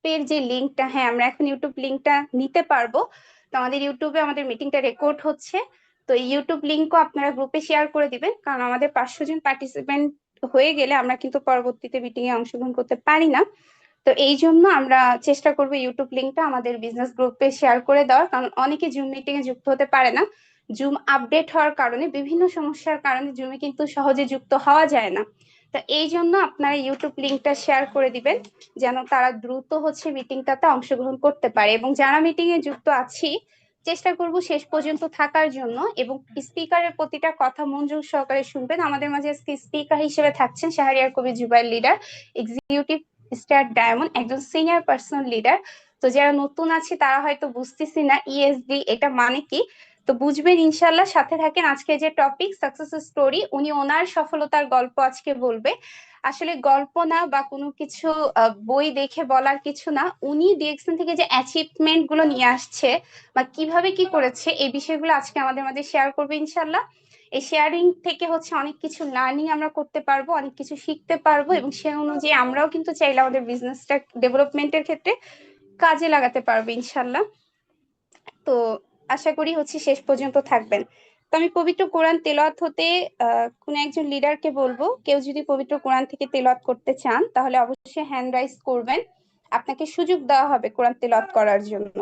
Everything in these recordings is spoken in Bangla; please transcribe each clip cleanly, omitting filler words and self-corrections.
গ্রুপের যে লিঙ্কটা, হ্যাঁ আমরা এখন ইউটিউব লিঙ্কটা নিতে পারবো। তো আমাদের ইউটিউবে আমাদের মিটিংটা রেকর্ড হচ্ছে, তো ইউটিউব লিঙ্কও আপনারা গ্রুপে শেয়ার করে দিবেন, কারণ আমাদের 500 জন পার্টিসিপেন্ট হয়ে গেলে আমরা কিন্তু পরবর্তীতে মিটিং এ অংশগ্রহণ করতে পারি না। তো এই জন্য আমরা চেষ্টা করবো ইউটিউব লিঙ্কটা আমাদের বিজনেস গ্রুপে শেয়ার করে দেওয়ার, কারণ অনেকে জুম মিটিং এ যুক্ত হতে পারে না। জুম আপডেট হওয়ার কারণে, বিভিন্ন সমস্যার কারণে জুমে কিন্তু সহজে যুক্ত হওয়া যায় না। তো এই জন্য আপনারা ইউটিউব লিঙ্কটা শেয়ার করে দিবেন, যেন তারা দ্রুত মিটিংটাতে অংশগ্রহণ করতে পারে। এবং যারা মিটিং এ যুক্ত আছি, চেষ্টা করব শেষ পর্যন্ত থাকার জন্য, এবং স্পিকারের প্রতিটা কথা মনোযোগ সহকারে শুনবেন। আমাদের মাঝে আজকে স্পিকার হিসেবে থাকছেন Shahriar Kabir Zubair leader, executive star diamond, একজন সিনিয়র পার্সোনাল লিডার। তো যারা নতুন আছে তারা হয়তো বুঝতেছি না ইএসডি এটা মানে কি, তো বুঝবেন ইনশাল্লাহ। সাথে থাকেন। আজকে যে টপিক সাকসেস স্টোরি, উনি ওনার সফলতার গল্প আজকে বলবে। আসলে গল্প না বা কোনো কিছু বই দেখে বলার কিছু না, উনি ডিএক্সএন থেকে যে অ্যাচিভমেন্ট গুলো নিয়ে আসছে বা কিভাবে কি করেছে, এই বিষয়গুলো আজকে আমাদের মাঝে শেয়ার করবে ইনশাল্লাহ। এই শেয়ারিং থেকে অনেক কিছু লার্নিং আমরা করতে পারবো, অনেক কিছু শিখতে পারবো, এবং সে অনুযায়ী আমরাও কিন্তু চাইলে আমাদের বিজনেসটা ডেভেলপমেন্টের ক্ষেত্রে কাজে লাগাতে পারবো ইনশাল্লাহ। তো আশা করি শেষ পর্যন্ত থাকবেন। তো আমি পবিত্র কোরআন তেলাওয়াত হতে কোন একজন লিডারকে বলবো, কেউ যদি পবিত্র কোরআন থেকে তেলাওয়াত করতে চান তাহলে অবশ্যই হ্যান্ড রাইজ করবেন, আপনাকে সুযোগ দেওয়া হবে কোরআন তেলাওয়াত করার জন্য।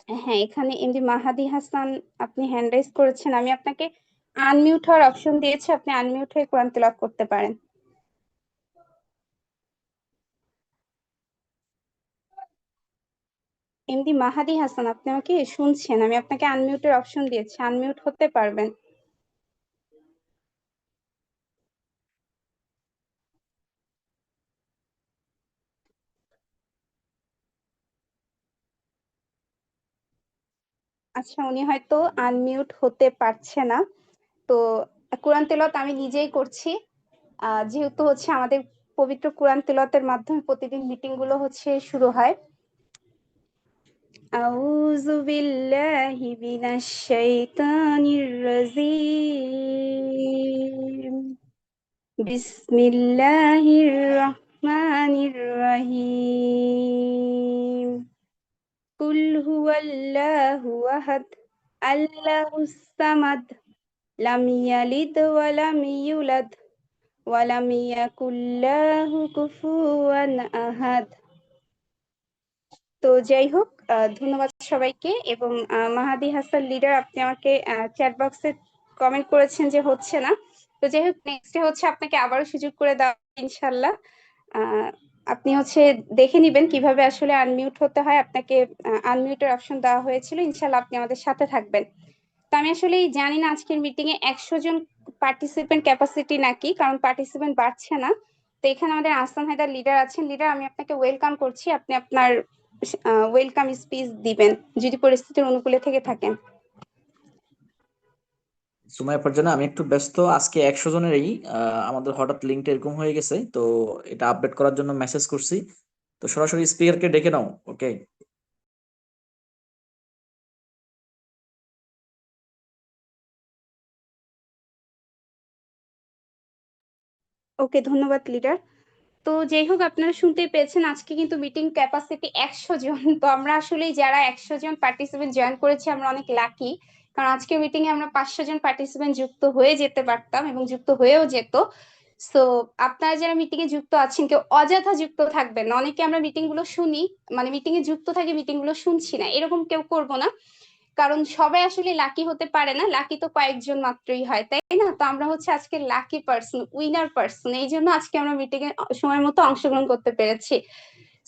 হ্যাঁ, এখানে এমডি মাহাদি হাসান, আপনি হ্যান্ড রাইজ করেছেন, আমি আপনাকে আনমিউট হওয়ার অপশন দিয়েছি, আপনি আনমিউট হয়ে কোরআন তেলাওয়াত করতে পারেন। এমডি মাহাদি হাসান, আপনি আমাকে শুনছেন? আমি আপনাকে আনমিউটের অপশন দিয়েছি, আনমিউট হতে পারবেন। আচ্ছা, উনি হয়তো আনমিউট হতে পারছে না। তো কোরআন তেলাওয়াত আমি নিজেই করছি, যেহেতু আমাদের পবিত্র কোরআন তেলাওয়াতের মাধ্যমে প্রতিদিন মিটিং গুলো শুরু হয়। আউযু বিল্লাহি মিনাশ শাইতানির রাজিম। বিসমিল্লাহির রহমানির রহিম। কুল হুয়াল্লাহু আহাদ, আল্লাহুস সামাদ, লাম ইয়ালিদ ওয়া লাম ইউলাদ ওয়া লাম ইয়াকুল লাহু কুফুয়ান আহাদ। তো যাই হোক, ধন্যবাদ সবাইকে। এবং মাহাদি হাসান লিডার, আপনি আমাকে চ্যাট বক্সে কমেন্ট করেছেন যে হচ্ছে না। তো যাই হোক, নেক্সটে আপনাকে আবারও সুযোগ করে দেওয়া হবে ইনশাল্লাহ। আহ, আপনি দেখে নিবেন কিভাবে আসলে আনমিউট হতে হয়, আপনাকে আনমিউটের অপশন দেওয়া হয়েছিল। ইনশাল্লাহ আপনি আমাদের সাথে থাকবেন। তো আমি আসলে জানি না আজকের মিটিং এ 100 জন পার্টিসিপেন্ট ক্যাপাসিটি নাকি, কারণ পার্টিসিপেন্ট বাড়ছে না। তো এখানে আমাদের আহসান হায়দার লিডার আছেন। লিডার, আমি আপনাকে ওয়েলকাম করছি, আপনি আপনার ওয়েলকাম স্পিচ দিবেন যদি পরিস্থিতির অনুকূলে থেকে থাকেন। সুমাইয়া ফারজানা, আমি একটু ব্যস্ত আজকে। 100 জনেরই আমাদের হঠাৎ লিঙ্কটা এরকম হয়ে গেছে, তো এটা আপডেট করার জন্য মেসেজ করছি। তো সরাসরি স্পিকারকে ডেকে নাও। ওকে। ওকে, ধন্যবাদ লিডার। তো যাই হোক, আপনারা শুনতেই পেয়েছেন আজকে কিন্তু মিটিং ক্যাপাসিটি 100 জন। তো আমরা আসলে যারা 100 জন পার্টিসিপেন্ট জয়েন করেছি আমরা অনেক লাকি, কারণ আজকে মিটিং এ আমরা 500 জন পার্টিসিপেন্ট যুক্ত হয়ে যেতে পারতাম এবং যুক্ত হয়েও যেত। তো আপনারা যারা মিটিং এ যুক্ত আছেন, কেউ অযথা যুক্ত থাকবেন না। অনেকে আমরা মিটিং গুলো শুনি, মানে মিটিং এ যুক্ত থাকি, মিটিং গুলো শুনছি না, এরকম কেউ করব না। কারণ সবাই আসলে লাকি হতে পারে না, লাকি তো কয়েকজন মাত্রই হয়, তাই না? তো আমরা আজকে লাকি পার্সন, উইনার পার্সন, এই জন্য আজকে আমরা মিটিং এ সময় মতো অংশগ্রহণ করতে পেরেছি।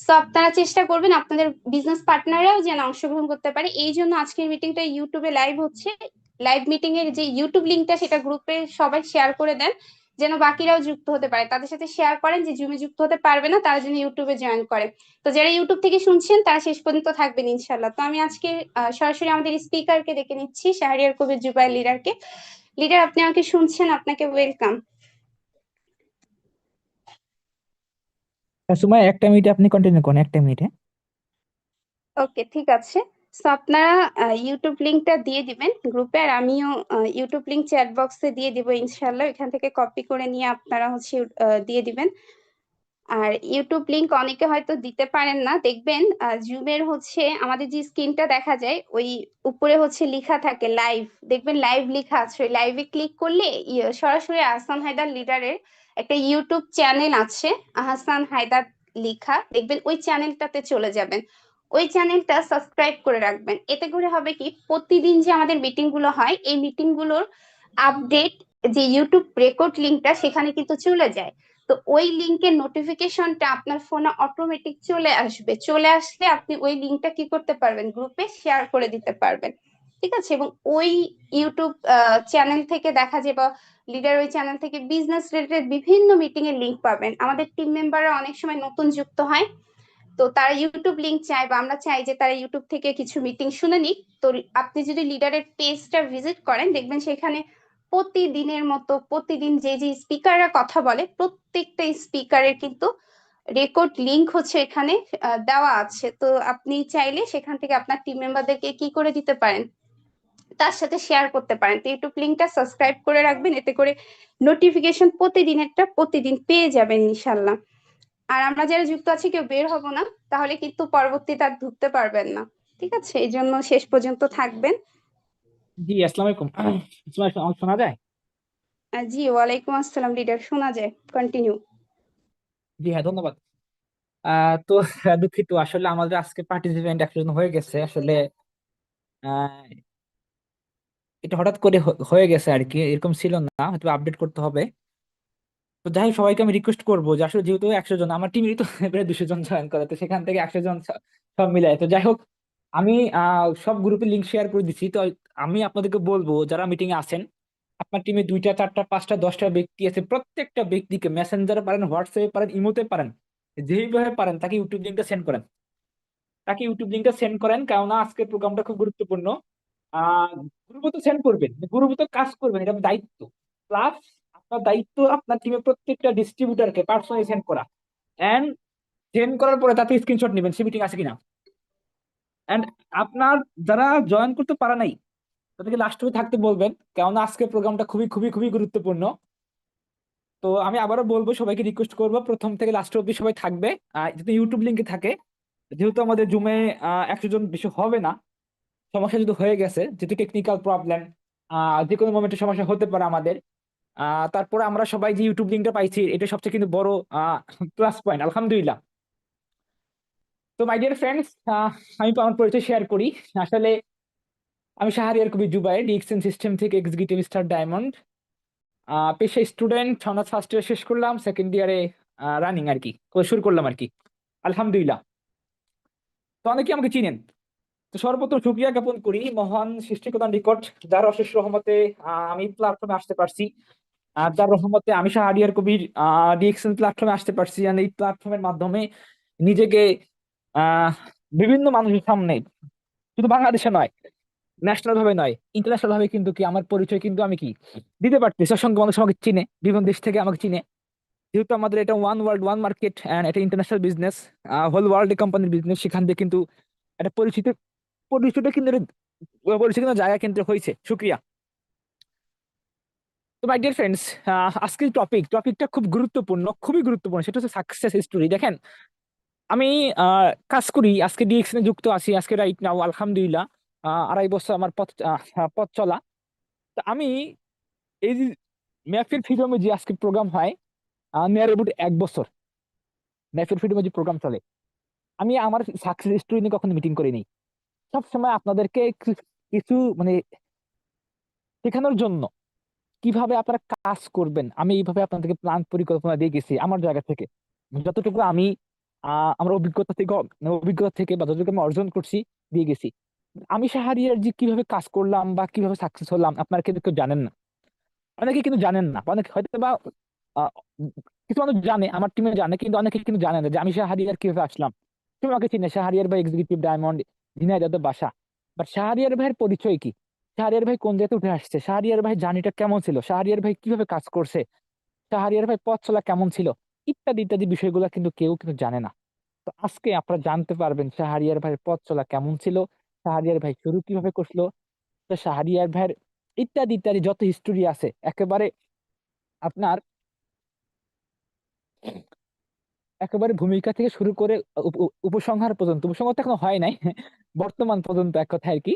তো আপনারা চেষ্টা করবেন আপনাদের বিজনেস পার্টনাররাও যেন অংশগ্রহণ করতে পারে। এই জন্য আজকের মিটিংটা ইউটিউবে লাইভ হচ্ছে। লাইভ মিটিং এর যে ইউটিউব লিঙ্কটা, সেটা গ্রুপে সবাই শেয়ার করে দেন, যেন বাকিরাও যুক্ত হতে পারে। তাদের সাথে শেয়ার করেন যে জুমে যুক্ত হতে পারবে না, তারা যেন ইউটিউবে জয়েন করে। তো যারা ইউটিউব থেকে শুনছেন তারা শেষ পর্যন্ত থাকবেন ইনশাল্লাহ। তো আমি আজকে সরাসরি আমাদের স্পিকারকে ডেকে নিচ্ছি, শাহরিয়ার কবির জুবাইর লিডারকে। লিডার, আপনি আমাকে শুনছেন? আপনাকে ওয়েলকাম। সুমাই, একটা মিনিটে আপনি কন্টিনিউ করুন, একটা মিনিটে। ওকে, ঠিক আছে। তো আপনারা ইউটিউব লিংকটা দিয়ে দিবেন গ্রুপে, আর আমিও ইউটিউব লিংক চ্যাট বক্সে দিয়ে দিব ইনশাল্লাহ। এখান থেকে কপি করে নিয়ে আপনারা দিয়ে দিবেন। আর ইউটিউব লিংক অনেকে হয়তো দিতে পারেন না, দেখবেন জুমের হচ্ছে আমাদের যে স্ক্রিনটা দেখা যায় ওই উপরে হচ্ছে লেখা থাকে লাইভ, দেখবেন লাইভ লেখা আছে, ওই লাইভে ক্লিক করলে সরাসরি আহসান হায়দার লিডারের একটা ইউটিউব চ্যানেল আছে, আহসান হায়দার লেখা, দেখবেন ওই চ্যানেলটাতে চলে যাবেন। ওই চ্যানেলটা সাবস্ক্রাইব করে রাখবেন, এতে করে হবে কি প্রতিদিন যে আমাদের মিটিং গুলো হয় এই মিটিং গুলোর আপডেট, যে ইউটিউব রেকর্ড লিংকটা সেখানে কিন্তু চলে যায়। তো ওই লিংকের নোটিফিকেশনটা আপনার ফোনে অটোমেটিক চলে আসবে, চলে আসলে আপনি ওই লিংকটা কি করতে পারবেন, গ্রুপে শেয়ার করে দিতে পারবেন। ঠিক আছে, এবং ওই ইউটিউব চ্যানেল থেকে দেখা যায় বা লিডার ওই চ্যানেল থেকে বিজনেস রিলেটেড বিভিন্ন মিটিং এর লিংক পাবেন। আমাদের টিম মেম্বাররা অনেক সময় নতুন যুক্ত হয়, তো তারা ইউটিউব লিংক চায় বা আমরা চাই যে তারা ইউটিউব থেকে কিছু মিটিং শুনে নিক। তো আপনি যদি লিডারের পেজটা ভিজিট করেন দেখবেন সেখানে প্রতিদিনের মতো প্রতিদিন যে যে স্পিকাররা কথা বলে প্রত্যেকটা স্পিকারের কিন্তু রেকর্ড লিংক হচ্ছে এখানে দেওয়া আছে। তো আপনি চাইলে সেখান থেকে আপনার টিম মেম্বারদেরকে কি করে দিতে পারেন, তার সাথে শেয়ার করতে পারেন। তো ইউটিউব লিংকটা সাবস্ক্রাইব করে রাখবেন, এতে করে নোটিফিকেশন প্রতিদিনেরটা প্রতিদিন পেয়ে যাবেন ইনশাল্লাহ। আর আমরা যারা যুক্ত আছি কেউ বের হব না, তাহলে কিন্তু পরবর্তীতে আর ঢুকতে পারবেন না। ঠিক আছে, এই জন্য শেষ পর্যন্ত থাকবেন। জি, আসসালামু আলাইকুম। আমার শোনা যায়? জি, ওয়ালাইকুম আসসালাম লিডার, শোনা যায়, কন্টিনিউ। জি হ্যাঁ, ধন্যবাদ। তো দুঃখিত, আসলে আমাদের আজকে পার্টিসিপেন্ট 100 জন হয়ে গেছে আসলে। আহ, এটা হঠাৎ করে হয়ে গেছে আর কি, এরকম ছিল না, হয়তো আপডেট করতে হবে। তো যাই হোক, সবাইকে আমি রিকোয়েস্ট করবো যে আসলে যেহেতু 100 জন, আমার টিমেরই তো প্রায় 200 জন জয়েন করে, তো সেখান থেকে 100 জন সব মিলাই। তো যাই হোক, আমি সব গ্রুপে লিঙ্ক শেয়ার করে দিচ্ছি। তো আমি আপনাদেরকে বলবো, যারা মিটিং এ আছেন, আপনার টিমে 2টা 4টা 5টা 10টা ব্যক্তি আছে, প্রত্যেকটা ব্যক্তিকে মেসেঞ্জারে পারেন, হোয়াটসঅ্যাপে পারেন, ইমোতে পারেন, যেইভাবে পারেন তাকে ইউটিউব লিঙ্কটা সেন্ড করেন। কেননা আজকের প্রোগ্রামটা খুব গুরুত্বপূর্ণ। আহ গুরুত্ব তো সেন্ড করবেন, গুরুত্ব কাজ করবেন, এটা আপনার দায়িত্ব। প্লাস আপনার দায়িত্ব আপনার টিমের প্রত্যেকটা ডিস্ট্রিবিউটারকে পার্সোনালি সেন্ড করা। এন্ড সেন্ড করার পরে তাতে স্ক্রিনশট নেবেন সে মিটিং আছে কিনা। এন্ড আপনার যারা জয়েন করতে পারে নাই তাদেরকে লাস্ট অব্দি থাকতে বলবেন, কেননা আজকের প্রোগ্রামটা খুবই খুবই খুবই গুরুত্বপূর্ণ। তো আমি আবারও বলবো, সবাইকে রিকোয়েস্ট করবো প্রথম থেকে লাস্ট অব্দি সবাই থাকবে, যাতে ইউটিউব লিঙ্কে থাকে। যেহেতু আমাদের জুমে 100 জন বেশি হবে না, সমস্যা যদি হয়ে গেছে, যেহেতু টেকনিক্যাল প্রবলেম, যে কোনো মোমেন্টে সমস্যা হতে পারে আমাদের। তারপরে আমরা সবাই যে ইউটিউব লিঙ্কটা পাইছি, এটা সবচেয়ে কিন্তু বড় প্লাস পয়েন্ট, আলহামদুলিল্লাহ। তো মাই ডিয়ার ফ্রেন্ডস, আমি আমার পরিচয় শেয়ার করি। আসলে আমি শাহরিয়ার কবির জুবাই, ডিএক্সএন সিস্টেম থেকে এক্সিকিউটিভ স্টার ডায়মন্ড। পেশা স্টুডেন্ট, অনার্স ফার্স্ট ইয়ার শেষ করলাম, সেকেন্ড ইয়ারে রানিং আর কি, শুরু করলাম আর কি, আলহামদুলিল্লাহ। তো অনেকে আমাকে চিনেন। তো সর্বপ্রথম শুকরিয়া জ্ঞাপন করি মহান সৃষ্টিকর্তার নিকট, যার অশেষ রহমতে আমি প্ল্যাটফর্মে আসতে পারছি। আর যার রহমতে আমি শাহরিয়ার কবির ডিএক্সএন প্ল্যাটফর্মে আসতে পারছি। আর এই প্ল্যাটফর্মের মাধ্যমে নিজেকে আহ বিভিন্ন মানুষের সামনে, শুধু বাংলাদেশে নয়, ন্যাশনাল ভাবে নয়, ইন্টারন্যাশনাল ভাবে কিন্তু কি আমার পরিচয় কিন্তু আমি কি দিতে পারতেছি। অসংখ্য মানুষ আমাকে চিনে, বিভিন্ন দেশ থেকে আমাকে চিনে। যেহেতু আমাদের এটা one world one market and এটা ইন্টারন্যাশনাল বিজনেস, হোল ওয়ার্ল্ড কোম্পানির বিজনেস, সেখান থেকে কিন্তু একটা পরিচিত পরিচিত কিন্তু পরিচিত জায়গা কিন্তু হয়েছে, শুক্রিয়া। তো মাই ডিয়ার ফ্রেন্ডস, আজকের টপিকটা খুব গুরুত্বপূর্ণ, খুবই গুরুত্বপূর্ণ, সেটা হচ্ছে সাকসেস স্টোরি। দেখেন, আমি কাজ করি, আজকে ডিএক্সএন এ যুক্ত আছি, আজকে রাইট নাও আলহামদুলিল্লাহ 2.5 বছর আমার পথ চলা। তো আমি এই যে মেহফিল ফ্রিডমে যে আজকে প্রোগ্রাম হয়, নিয়ার অ্যাবাউট 1 বছর মেহফিল ফ্রিডমে যে প্রোগ্রাম চলে, আমি আমার সাকসেস স্টোরি নিয়ে কখনো মিটিং করিনি। সবসময় আপনাদেরকে কিছু মানে শেখানোর জন্য, কিভাবে আপনারা কাজ করবেন, আমি এইভাবে আপনাদেরকে প্ল্যান পরিকল্পনা দিয়ে গেছি আমার জায়গা থেকে। যতটুকু আমি আমার অভিজ্ঞতা থেকে বা যতটুকু আমি অর্জন করছি দিয়ে গেছি। আমি শাহরিয়ার যে কিভাবে কাজ করলাম বা কিভাবে সাকসেস হলাম, আপনারা কিন্তু কেউ জানেন না। অনেকে কিন্তু জানেন না, অনেকে হয়তো বা আহ, কিছু মানুষ জানে, আমার টিমে জানে, কিন্তু অনেকে কিন্তু জানে না যে আমি শাহরিয়ার কিভাবে আসলাম। তুমি আমাকে চিনে, শাহরিয়ার ভাই এক্সিকিউটিভ ডায়মন্ড, ঝিনাইদহ বাসা। বাট শাহরিয়ার ভাইয়ের পরিচয় কি, শাহরিয়ার ভাই কোন জায়গাতে উঠে আসছে, শাহরিয়ার ভাই জার্নিটা কেমন ছিল, শাহরিয়ার ভাই কিভাবে কাজ করছে, শাহরিয়ার ভাই পথ চলা কেমন ছিল, ইত্যাদি ইত্যাদি বিষয়গুলো কিন্তু কেউ কিন্তু জানে না। তো আজকে আপনারা জানতে পারবেন শাহরিয়ার ভাইয়ের পথ চলা কেমন ছিল, শাহরিয়ার ভাই শুরু কিভাবে করলো, তো শাহরিয়ার ভাইয়ের ইত্যাদি ইত্যাদি যত হিস্টোরি আছে একেবারে আপনার একেবারে ভূমিকা থেকে শুরু করে উপসংহার পর্যন্ত, উপসংহার তো এখনো হয় নাই, বর্তমান পর্যন্ত এক কথা আর কি,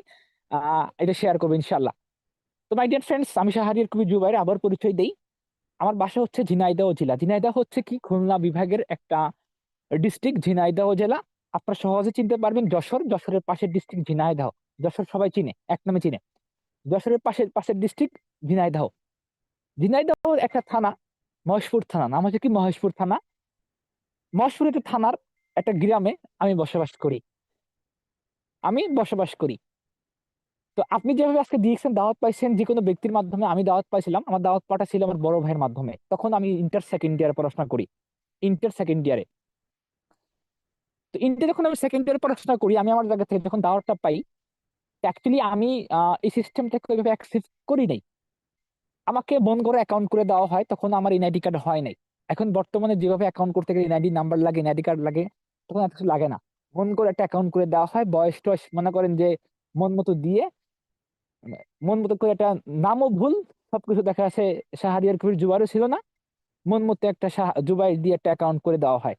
এটা শেয়ার করবো ইনশাল্লাহ। তো মাই ডিয়ার ফ্রেন্ডস, আমি শাহরিয়ার কবির জুবাইর, আবার পরিচয় দেই। আমার বাসা হচ্ছে ঝিনাইদহ জেলা। ঝিনাইদহ হচ্ছে কি খুলনা বিভাগের একটা ডিস্ট্রিক্ট, ঝিনাইদহ জেলা। আপনারা সহজে চিনতে পারবেন যশোর, যশোরের পাশের ডিস্ট্রিক্ট ঝিনাইদহ। যশোর সবাই চিনে, এক নামে চিনে। যশোরের পাশের পাশের ডিস্ট্রিক্ট ঝিনাইদহ। ঝিনাইদহ একটা থানা, মহেশপুর থানা, নাম হচ্ছে কি মহেশপুর থানা। মহেশপুর একটা থানার একটা গ্রামে আমি বসবাস করি। তো আপনি যেভাবে আজকে দিয়েছেন, দাওয়াত পাইছেন যে কোনো ব্যক্তির মাধ্যমে, আমি দাওয়াত পাইছিলাম। আমার দাওয়াত পাঠা ছিল আমার বড় ভাইয়ের মাধ্যমে। তখন আমি ইন্টার সেকেন্ড ইয়ারে পড়াশোনা করি, ইন্টার সেকেন্ড ইয়ারে। তো ইন্টার যখন আমি সেকেন্ড ইয়ারে পড়াশোনা করি, আমি আমার জায়গা থেকে যখন দাওয়াতটা পাই, অ্যাকচুয়ালি আমি এই সিস্টেমটাকে ওইভাবে অ্যাকসেপ্ট করি নাই। আমাকে মন করে অ্যাকাউন্ট করে দেওয়া হয়, তখন আমার এনআইডি কার্ড হয় নাই। এখন বর্তমানে যেভাবে অ্যাকাউন্ট করতে গেলে এনআইডি নাম্বার লাগে, এনআইডি কার্ড লাগে, তখন এত কিছু লাগে না। মন করে একটা অ্যাকাউন্ট করে দেওয়া হয়, বয়স টয়স মনে করেন যে মন মতো দিয়ে, মানে মন মতো করে একটা, নামও ভুল, সবকিছু দেখা যাচ্ছে শাহরিয়ার কবির জুবাইরও ছিল না, মন মতো একটা জুবাইর দিয়ে একটা অ্যাকাউন্ট করে দেওয়া হয়।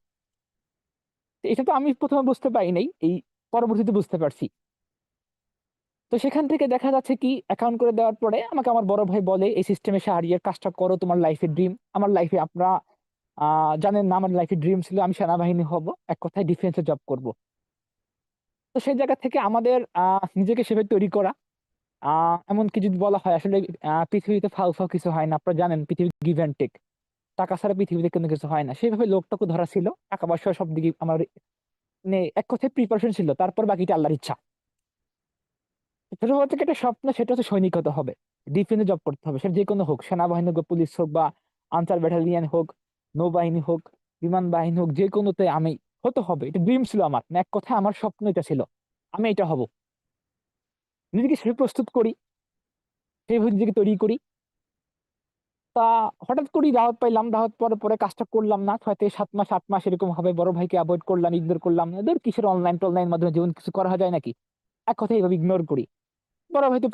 তো এটা তো আমি প্রথমে বুঝতে পারি নাই, এই পরবর্তীতে বুঝতে পারছি। তো সেখান থেকে দেখা যাচ্ছে কি অ্যাকাউন্ট করে দেওয়ার পরে আমাকে আমার বড় ভাই বলে, এই সিস্টেমে শাহরিয়ার কাজটা করো, তোমার লাইফের ড্রিম। আমার লাইফে আপনারা জানেন না, আমার লাইফের ড্রিম ছিল আমি সেনাবাহিনী হব, এক কথায় ডিফেন্সে জব করব। তো সেই জায়গা থেকে আমাদের নিজেকে সেভাবে তৈরি করা। এমনকি যদি বলা হয় আসলে পৃথিবীতে ফাউ ফাউ কিছু হয় না, আপনারা জানেন পৃথিবী গিভ অ্যান্ড টেক, টাকা ছাড়া পৃথিবীতে কোনো কিছু হয় না। সেইভাবে লোকটাকে ধরা ছিল, টাকা পয়সা সব দিকে আমার মানে এক কথায় প্রিপারেশন ছিল, তারপর বাকিটা আল্লাহর ইচ্ছা। ছোটবেলা থেকে একটা স্বপ্ন, সেটা হচ্ছে সৈনিক হতে হবে, ডিফেন্সে জব করতে হবে, সেটা যে কোনো হোক, সেনাবাহিনী হোক, পুলিশ হোক, বা আনসার ব্যাটালিয়ন হোক, নৌবাহিনী হোক, বিমান বাহিনী হোক, যে কোনোতে আমি হতে হবে, এটা ড্রিম ছিল আমার, মানে এক কথায় আমার স্বপ্ন এটা ছিল, আমি এটা হব। নিজেকে সে প্রস্তুত করি, সেইভাবে নিজেকে তৈরি করি। তা হঠাৎ করেই দাওয়াত পাইলাম, দাওয়াত পরে পরে কাজটা করলাম না, 6 থেকে 7 মাস 8 মাস এরকম হবে, বড় ভাইকে অ্যাভয়েড করলাম, ইগনোর করলাম, এদের কিসের অনলাইন টনলাইন মাধ্যমে জীবন কিছু করা যায় নাকি, এক কথায় এইভাবে ইগনোর করি। বড় ভাই তো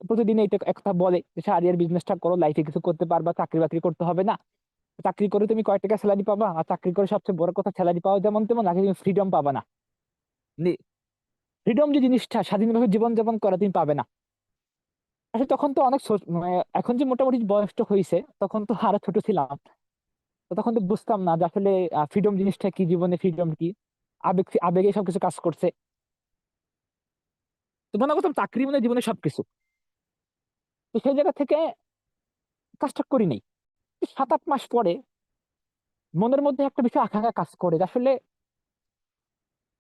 প্রতিদিন এটা এক কথা বলে যে শাহরিয়ার বিজনেসটা করো, লাইফে কিছু করতে পারবা, চাকরি বাকরি করতে হবে না, চাকরি করে তুমি কয় টাকা স্যালারি পাবা, আর চাকরি করে সবচেয়ে বড় কথা স্যালারি পাওয়া যেমন তেমন, আগে তুমি ফ্রিডম পাবা না। ফ্রিডম যে জিনিসটা, স্বাধীনভাবে জীবন যাপন করা তুমি পাবে না। আসলে তখন তো অনেক মানে এখন যে মোটামুটি বয়সটা হয়েছে, তখন তো আরো ছোট ছিলাম। তো তখন তো বুঝতাম না যে আসলে ফ্রিডম জিনিসটা কি, জীবনে ফ্রিডম কি, আবেগে সবকিছু কাজ করছে। তো মনে করতাম চাকরি মানে জীবনে সবকিছু। তো সেই জায়গা থেকে কাজটা করি নাই। 7 8 মাস পরে মনের মধ্যে একটা বিষয় আকাঙ্ক্ষা কাজ করে যে আসলে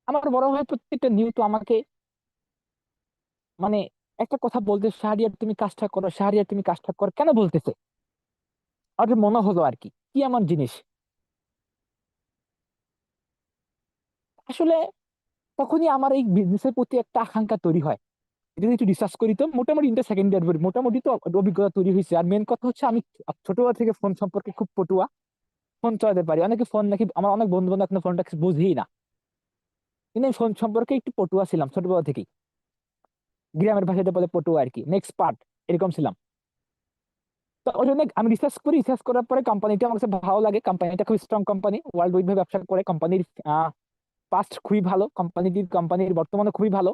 আমার বড় ভাই প্রত্যেকটা নিয়ত আমাকে, মানে একটা কথা বলতে, শাহরিয়ার তুমি কাজটা করো, শাহরিয়ার তুমি কাজটা করো, কেন বলতেছে, আর মনে হলো আর কি, কি এমন জিনিস আসলে। তখনই আমার এই বিজনেসের প্রতি একটা আকাঙ্ক্ষা তৈরি হয়। এটা যদি একটু রিসার্চ করি, তো মোটামুটি ইন্টার সেকেন্ড ইয়ার মোটামুটি তো অভিজ্ঞতা তৈরি হয়েছে। আর মেন কথা হচ্ছে আমি ছোটবেলা থেকে ফোন সম্পর্কে খুব পটুয়া, ফোন চালাতে পারি। অনেকে ফোন নাকি, আমার অনেক বন্ধু বান্ধব এখনো ফোনটা বুঝেই না, কিন্তু আমি ফোন সম্পর্কে একটু পটুয়া ছিলাম ছোটবেলা থেকেই। গ্রামের ভাষাতে বলে পটুয়া আর কি, নেক্সট পার্ট, এরকম ছিলাম। তো ওই জন্য আমি রিসার্চ করি, রিসার্চ করার পরে কোম্পানিটা আমার কাছে ভালো লাগে। কোম্পানিটা খুব স্ট্রং কোম্পানি, ওয়ার্ল্ড ওয়াইড ভাবে ব্যবসা করে। কোম্পানির পাস্ট খুবই ভালো, কোম্পানির বর্তমানে খুবই ভালো।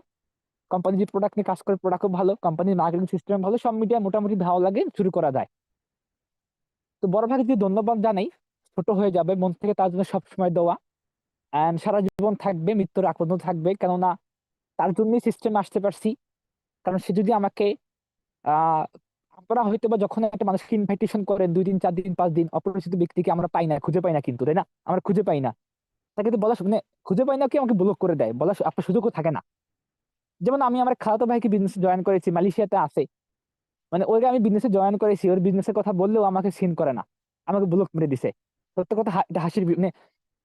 কোম্পানি যে প্রোডাক্ট নিয়ে কাজ করে, প্রোডাক্ট খুব ভালো, কোম্পানির মার্কেটিং সিস্টেম ভালো, সব মিডিয়া মোটামুটি ভালো লাগে, শুরু করা যায়। তো বড় ভাইকে যদি ধন্যবাদ জানাই, ছোট হয়ে যাবে মন থেকে, তার জন্য সবসময় দেওয়া, এন্ড সারা জীবন থাকবে, মৃত্যুর আগ পর্যন্ত থাকবে। কেননা তার জন্যই সিস্টেমে আসতে পারছি। কারণ সে যদি আমাকে আহ আপনারা হয়তো বা যখন একটা মানুষকে ইনভাইটেশন করেন 2 দিন 4 দিন 5 দিন, অপরিচিত ব্যক্তিকে আমরা পাই না, খুঁজে পাই না কিন্তু, তাই না? আমরা খুঁজে পাই না, তাকে তো বলা মানে খুঁজে পাই না, কি আমাকে ব্লক করে দেয়, বলা আপনার সুযোগও থাকে না। যেমন আমি আমার খালাতো ভাইকে বিজনেসে জয়েন করেছি, মালয়েশিয়াতে আছে, মানে ওকে আমি বিজনেসে জয়েন করেছি, ওর বিজনেসের কথা বললেও আমাকে সিন করে না, আমাকে ব্লক মেরে দিছে। সত্য কথা, এটা হাসির মানে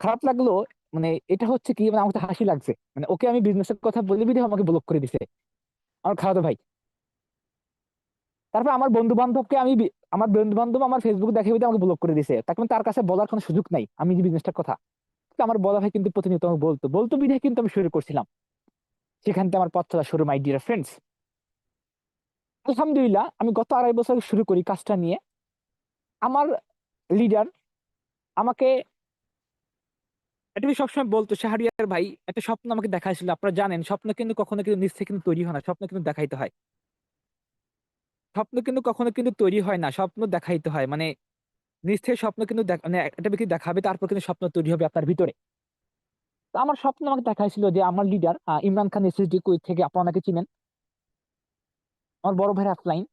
খারাপ লাগলো, মানে এটা হচ্ছে কি, মানে আমার তো হাসি লাগছে, মানে ওকে আমি বিজনেসের কথা বলে বিধে আমাকে ব্লক করে দিছে আমার খালাতো ভাই। তারপর আমার বন্ধু বান্ধব আমার ফেসবুক দেখে বিধে আমাকে ব্লক করে দিছে, তার মানে তার কাছে বলার কোনো সুযোগ নাই আমি যে বিজনেসটার কথা। তো আমার বলা ভাই কিন্তু প্রতিনিয়ত আমাকে বলতো বলতো বিধে কিন্তু আমি শুরু করছিলাম, সেখান থেকে আমার পথ চলা শুরু, মাই ডিয়ার ফ্রেন্ডস। আলহামদুলিল্লাহ, আমি গত 2.5 বছর শুরু করি কাজটা নিয়ে। আমার লিডার আমাকে এটা আমি সবসময় বলতো শাহরিয়ার ভাই, একটা স্বপ্ন আমাকে দেখাইছিল। আপনারা জানেন স্বপ্ন কিন্তু কখনো কিন্তু নিজ থেকে কিন্তু তৈরি হয় না, স্বপ্ন কিন্তু দেখাইতে হয়। স্বপ্ন কিন্তু কখনো কিন্তু তৈরি হয় না, স্বপ্ন দেখাইতে হয়। মানে নিজ থেকে স্বপ্ন কিন্তু মানে একটা ব্যক্তি দেখাবে, তারপর কিন্তু স্বপ্ন তৈরি হবে আপনার ভিতরে। তো আমার স্বপ্ন আমাকে দেখাইছিল যে আমার leader Imran Khan SSD quit থেকে, আপনারা ওনাকে চিনেন, আমার বড় ভাই আফলাইন।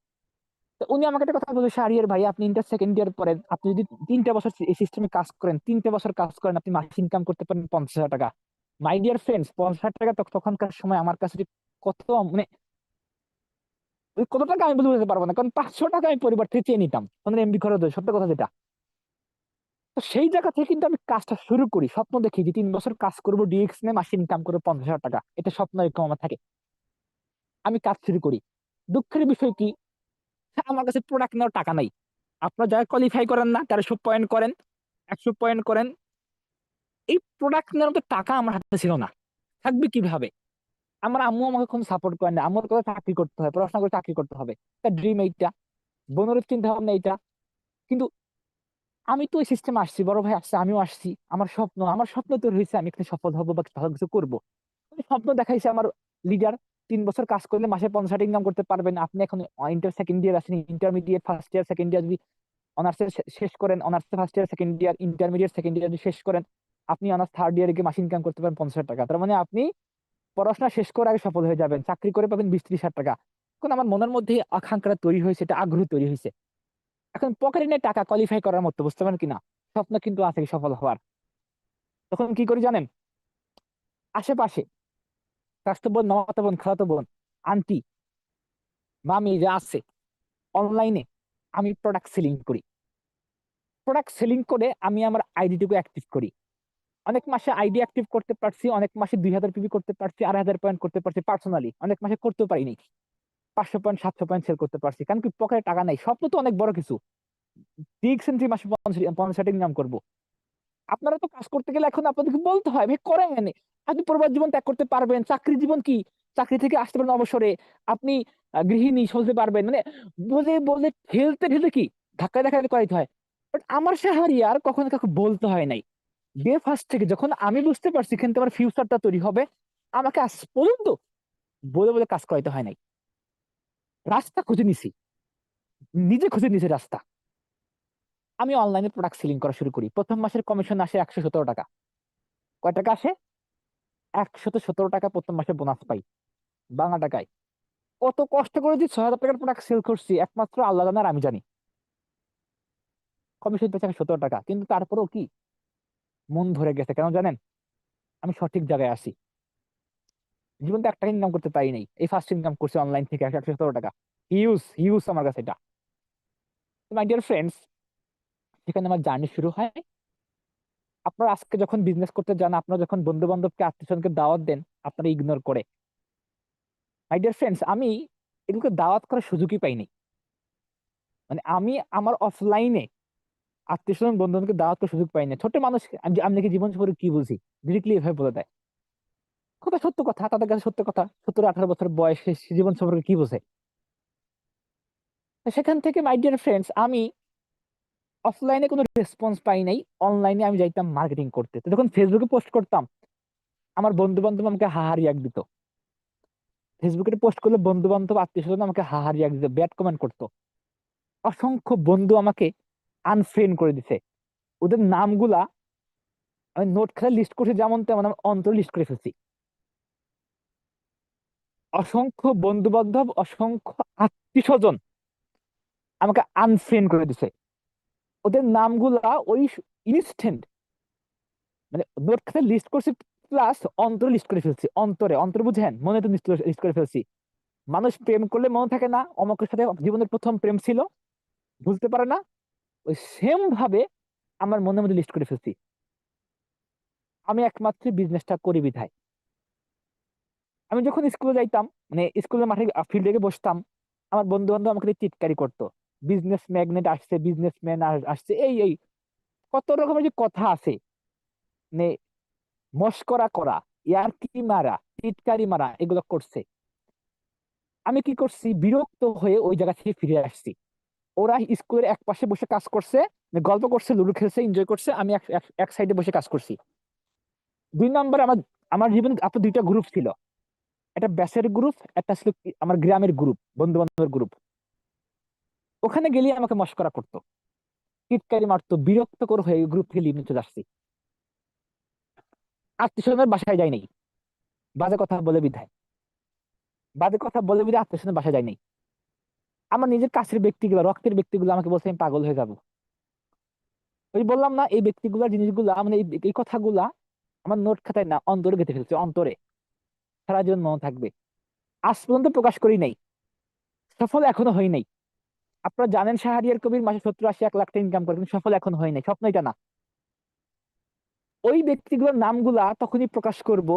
তো উনি আমাকে একটা কথা বলে, শাহরিয়ার ভাই আপনি ইন্টার সেকেন্ড ইয়ার পরে আপনি যদি 3টা বছর এই সিস্টেমে কাজ করেন, 3টে বছর কাজ করেন, আপনি মাসে ইনকাম করতে পারেন 50,000 টাকা। মাই ডিয়ার ফ্রেন্ডস, 50,000 টাকা তখনকার সময় আমার কাছে যে কত, মানে ওই কত টাকা আমি বলে বুঝতে পারবো না, কারণ 500 টাকা আমি পরিবার থেকে চেয়ে নিতাম, মানে এমবি খরচ হয়, সত্য কথা যেটা। তো সেই জায়গা থেকে কিন্তু আমি কাজটা শুরু করি, স্বপ্ন দেখি যে 3 বছর কাজ করবো ডিএক্স নিয়ে, মাসে ইনকাম করবো 50,000 টাকা, এটা স্বপ্ন এরকম আমার থাকে। আমি কাজ শুরু করি। দুঃখের বিষয় কি, আমার কাছে প্রোডাক্ট নেওয়ার টাকা নাই। আপনারা যারা কোয়ালিফাই করেন না, 1300 পয়েন্ট করেন, 100 পয়েন্ট করেন, এই প্রোডাক্ট নেওয়ার মতো টাকা আমার হাতে ছিল না। থাকবে কিভাবে? আমার আম্মু আমাকে কোনো সাপোর্ট করেন না, আমার কথা চাকরি করতে হয়, পড়াশোনা করে চাকরি করতে হবে, তার ড্রিম এইটা, বোনের চিন্তা ভাবনা এইটা। কিন্তু আমি তো ওই সিস্টেমে আসছি, বড় ভাই আসছে, আমিও আসছি, আমার স্বপ্ন তৈরি হয়েছে আমি এখানে সফল হবো বা ভালো কিছু করবো। আমি স্বপ্ন দেখাইছে আমার লিডার, 3 বছর কাজ করলে মাসে 50 ইনকাম করতে পারবেন আপনি। এখন ইন্টার সেকেন্ড ইয়ার আছেন, intermediate first year second year যদি অনার্সে শেষ করেন, অনার্সে first year second year, intermediate second year যদি শেষ করেন, আপনি অনার্স থার্ড ইয়ারে গিয়ে মাসে ইনকাম করতে পারেন 50,000 টাকা। তার মানে আপনি পড়াশোনা শেষ করার আগে সফল হয়ে যাবেন, চাকরি করে পাবেন 20-30 হাজার টাকা। এখন আমার মনের মধ্যে আকাঙ্ক্ষা তৈরি হয়েছে, এটা আগ্রহ তৈরি হয়েছে। এখন পকেটে নেই টাকা কোয়ালিফাই করার মতো, বুঝতে পারেন কিনা, স্বপ্ন কিন্তু আছে সফল হওয়ার। তখন কি করি জানেন, আশেপাশে স্বাস্থ্য বোন, মামাতো বোন, খালাতো বোন, আন্টি, মামি যা আছে, অনলাইনে আমি প্রোডাক্ট সেলিং করি। প্রোডাক্ট সেলিং করে আমি আমার আইডিটুকু অ্যাক্টিভ করি। অনেক মাসে আইডি অ্যাক্টিভ করতে পারছি, অনেক মাসে 2000 পিবি করতে পারছি, 2500 পয়েন্ট করতে পারছি পার্সোনালি, অনেক মাসে করতেও পারিনি, 500 পয়েন্ট 700 পয়েন্ট সেল করতে পারছি, কারণ কি পকেটে টাকা নাই। স্বপ্ন তো অনেক বড় কিছু, ডিএক্স এন্ট্রি মাসে 50 ইনকাম করবো। আপনারা তো কাজ করতে গেলে এখন আপনাদেরকে বলতে হয় ভাই করেন, আপনি পরিবার জীবন ত্যাগ করতে পারবেন, চাকরি জীবন কি, চাকরি থেকে আসতে পারেন অবসরে, আপনি গৃহিণী চলতে পারবেন, মানে বলে বলে ঠেলতে ঠেলতে কি ধাক্কায় ধাক্কায় করাইতে হয়। বাট আমার শাহরিয়ার কখনো কাউকে বলতে হয় নাই। ডে ফার্স্ট থেকে যখন আমি বুঝতে পারছি এখান থেকে আমার ফিউচারটা তৈরি হবে, আমাকে আজ পর্যন্ত বলে বলে কাজ করাইতে হয় নাই। রাস্তা খুঁজে নিছি, নিজে খুঁজে নিছি রাস্তা। আমি অনলাইনে প্রোডাক্ট সেলিং করা শুরু করি, প্রথম মাসের কমিশন আসে 117 টাকা। কয় টাকা আসে? 117 টাকা প্রথম মাসে বোনাস পাই বাংলা টাকায়। কত কষ্ট করে যে 6,000 টাকার প্রোডাক্ট সেল করছি একমাত্র আল্লাহ জানে আর আমি জানি। কমিশন পেয়েছে 117 টাকা, কিন্তু তারপরেও কি মন ভরে গেছে, কেন জানেন? আমি সঠিক জায়গায় আছি। জীবনটা 1 টাকা ইনকাম করতে পারি নাই, এই ফার্স্ট ইনকাম করছি অনলাইন থেকে 117 টাকা। হিউজ হিউজ আমার কাছে এটা। মাই ডিয়ার ফ্রেন্ডস, সেখানে আমার জার্নি শুরু হয়। আপনারা আজকে যখন বিজনেস করতে যান, আপনারা যখন বন্ধু বান্ধবকে আত্মীয়স্বজনকে দাওয়াত দেন, আপনারা ইগনোর করে। মাই ডিয়ার ফ্রেন্ডস, আমি এগুলোকে দাওয়াত করার সুযোগই পাইনি। মানে আমি আমার অফলাইনে আত্মীয় স্বজন বন্ধু বান্ধবকে দাওয়াত করার সুযোগ পাইনি। ছোট মানুষ, আমি নাকি জীবন সম্পর্কে কি বুঝি, ডিরেক্টলি এভাবে বলে দেয়। কথা সত্য কথা, তাদের কাছে সত্য কথা, 17-18 বছর বয়স, সে জীবন সম্পর্কে কি বোঝে? তো সেখান থেকে মাই ডিয়ার ফ্রেন্ডস, আমি অফলাইনে কোনো রেসপন্স পাই নাই, অনলাইনে আমি যাইতাম মার্কেটিং করতে। তো যখন ফেসবুকে পোস্ট করতাম, আমার বন্ধু বান্ধব আমাকে হাহা রিয়াক্ট দিত। ফেসবুকে পোস্ট করলে বন্ধু বান্ধব আত্মীয় স্বজন আমাকে হাহা রিয়াক্ট দিত, ব্যাড কমেন্ট করতো। অসংখ্য বন্ধু আমাকে আনফ্রেন্ড করে দিছে। ওদের নামগুলা আমি নোট খাতা লিস্ট করছি, যেমন তেমন আমার অন্তর লিস্ট করে ফেলছি। অসংখ্য বন্ধু বান্ধব, অসংখ্য আত্মীয় স্বজন আমাকে আনফ্রেন্ড করে দিছে। ওদের নামগুলা ওই ইনস্ট্যান্ট, মানে নোট খাতায় লিস্ট করছি, প্লাস অন্তরে লিস্ট করে ফেলছি। অন্তরে, অন্তর বুঝেন, মনে তো লিস্ট করে ফেলছি। মানুষ প্রেম করলে মনে থাকে না, অমকের সাথে জীবনের প্রথম প্রেম ছিল, বুঝতে পারে না, ওই সেম ভাবে আমার মনের মধ্যে লিস্ট করে ফেলছি। আমি একমাত্র বিজনেসটা করি বিধায়। আমি যখন স্কুলে যাইতাম, মানে স্কুলের মাঠে ফিল্ডে গিয়ে বসতাম, আমার বন্ধু বান্ধব আমাকে চিৎকারি করতো, বিজনেস ম্যাগনেট আসছে, বিজনেসম্যান আসছে, এই এই কত রকমের যে কথা আছে, মানে মস্করা করা, ইয়ারকি মারা, টিটকারি মারা, এগুলো করছে। আমি কি করছি, বিরক্ত হয়ে ওই জায়গা থেকে ফিরে আসছি। ওরা স্কুলের এক পাশে বসে কাজ করছে, মানে গল্প করছে, লুডো খেলছে, এনজয় করছে, আমি এক সাইডে বসে কাজ করছি। 2 নম্বরে আমার আমার জীবনে আপনার 2টা গ্রুপ ছিল, একটা ব্যাচের গ্রুপ, একটা ছিল আমার গ্রামের গ্রুপ, বন্ধু বান্ধবের গ্রুপ। ওখানে গেলে আমাকে মস্করা করতো, টিটকারি মারতো, বিরক্তকর হয়ে গ্রুপ থেকে লিমিট চলে আসছি। আত্মীয় স্বজনের বাসায় যাই নাই, বাজে কথা বলে বিধায়, বাজে কথা বলে বিধায় আত্মীয় স্বজনের বাসায় যাই নাই। আমার নিজের কাছের ব্যক্তিগুলো, রক্তের ব্যক্তিগুলো আমাকে বলছে আমি পাগল হয়ে যাবো। ওই বললাম না, এই ব্যক্তিগুলা, জিনিসগুলা, মানে এই কথাগুলা আমার নোট খাতায় না, অন্তরে গেঁথে ফেলছে, অন্তরে সারা জীবন মনে থাকবে। আজ পর্যন্ত প্রকাশ করি নাই, সফল এখনো হই নাই। আপনারা জানেন শাহরিয়ার কবির মাসে 70-80-1 লাখ টাকা ইনকাম করে, কিন্তু সফল এখন হয় নাই, স্বপ্ন এটা না। ওই ব্যক্তিগুলোর নামগুলা তখনই প্রকাশ করব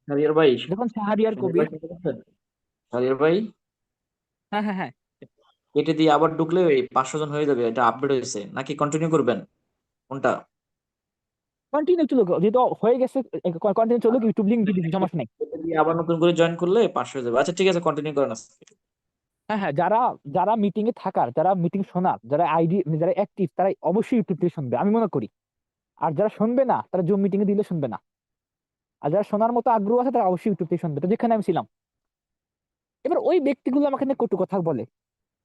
শাহরিয়ার ভাই, যখন শাহরিয়ার শাহরিয়ার ভাই কবির। শুনতে পাচ্ছেন? শাহরিয়ার ভাই, হ্যাঁ, হ্যাঁ, হ্যাঁ, কেটে দিয়ে আবার ঢুকলে এই 500 জন হয়ে যাবে, এটা আপডেট হয়েছে নাকি কন্টিনিউ করবেন কোনটা? কন্টিনিউ চলুক, যেহেতু হয়ে গেছে, কন্টিনিউ চলুক, ইউটিউব লিঙ্ক দিয়ে দিচ্ছি, সমস্যা নেই। কেটে দিয়ে আবার নতুন করে জয়েন করলে 500 হয়ে যাবে। আচ্ছা ঠিক আছে, কন্টিনিউ করেন আজকে। হ্যাঁ, হ্যাঁ, যারা যারা মিটিং এ থাকার, যারা মিটিং শোনার, যারা যারা অ্যাক্টিভ, তারা অবশ্যই ইউটিউব থেকে শুনবে, আমি মনে করি। আর যারা শুনবে না, তারা জুম মিটিং এ দিলে শুনবে না। আর যারা শোনার মতো আগ্রহ আছে, তারা অবশ্যই ইউটিউব থেকে শুনবে, তো যেখানে আমি ছিলাম। এবার ওই ব্যক্তিগুলো আমাকে নিয়ে কটু কথা বলে,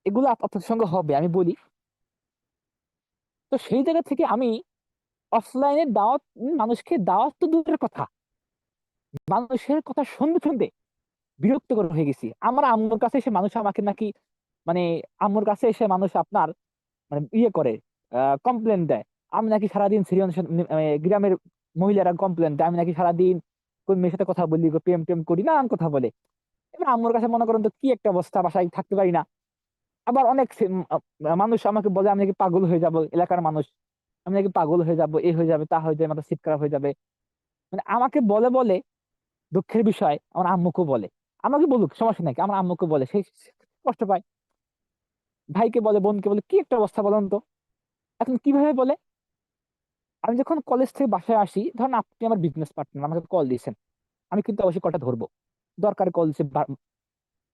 এগুলো আপনার সঙ্গে হবে আমি বলি। তো সেই জায়গা থেকে আমি অফলাইনে দাওয়াত, মানুষকে দাওয়াত তো দূরের কথা, মানুষের কথা শুনতে শুনতে বিরক্তকর হয়ে গেছি। আমার আম্মুর কাছে এসে মানুষ আমাকে নাকি, মানে আম্মুর কাছে এসে মানুষ আপনার মানে ইয়ে করে, কমপ্লেন দেয়, আমি নাকি সারাদিন সৃজনশীল, গ্রামের মহিলারা কমপ্লেন দেয় আমি নাকি সারাদিন কোন মেয়ের সাথে কথা বলি, প্রেম টেম করি, নানান কথা বলে। এবার আম্মুর কাছে মনে করেন তো কি একটা অবস্থা, বাসায় থাকতে পারি না। আবার অনেক মানুষ আমাকে বলে আমি নাকি পাগল হয়ে যাব, এলাকার মানুষ, আমি নাকি পাগল হয়ে যাব, এ হয়ে যাবে, তা হয়ে যাবে, মাথা সিট খারাপ হয়ে যাবে। মানে আমাকে বলে বলে, দুঃখের বিষয় আমার আম্মুকে বলে। আমাকে বলুক, সমস্যা নাকি, আমার আম্মুকে বলে, সেই কষ্ট পায়। ভাইকে বলে, বোনকে বলে, কি একটা অবস্থা বলেন তো। এখন কিভাবে বলে, আমি যখন কলেজ থেকে বাসায় আসি, ধরেন আপনি আমার বিজনেস পার্টনার, আমাকে কল দিয়েছেন, আমি কিন্তু অবশ্যই কলটা ধরবো, দরকার কল দিচ্ছে।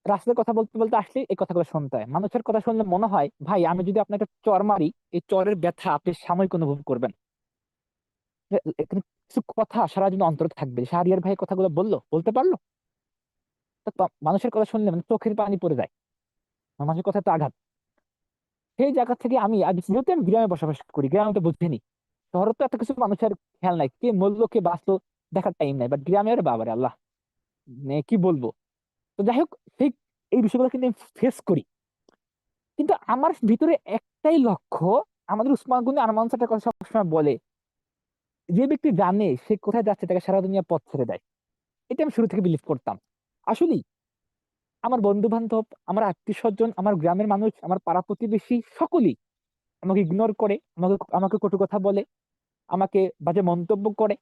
রাস্তায় কথা বলতে বলতে আসলে এই কথাগুলো শুনতে হয়। মানুষের কথা শুনলে মনে হয়, ভাই আমি যদি আপনাকে একটা চর মারি, এই চরের ব্যথা আপনি সাময়িক অনুভব করবেন। এখানে কিছু কথা সারা জীবন অন্তরে থাকবে। শাহরিয়ার ভাই কথাগুলো বলতে পারলো, তো মানুষের কথা শুনলে মানে চোখের পানি পড়ে যায়, মানুষের কথা তো আঘাত। সেই জায়গা থেকে আমি আজ, যেহেতু আমি গ্রামে বসবাস করি, গ্রামে তো বুঝিনি, শহরে তো এত কিছু মানুষের খেয়াল নাই, কে মরলো কে বাঁচলো দেখার টাইম নাই, বাট গ্রামে আর বাবারে আল্লাহ, মানে কি বলবো। তো যাই হোক, সেই এই বিষয়গুলো কিন্তু আমি ফেস করি। কিন্তু আমার ভিতরে একটাই লক্ষ্য, আমাদের উসমান গনি আরমান স্যার একটা কথা সবসময় বলে, যে ব্যক্তি জানে সে কোথায় যাচ্ছে, তাকে সারা দুনিয়া পথ ছেড়ে দেয়। এটা আমি শুরু থেকে বিলিভ করতাম। আসলেই আমার বন্ধু বান্ধব, আমার আত্মীয় স্বজন, আমার গ্রামের মানুষ, আমার পাড়া প্রতিবেশী সকলেই আমাকে ইগনোর করে, আমাকে আমাকে কটু কথা বলে, আমাকে বাজে মন্তব্য করে,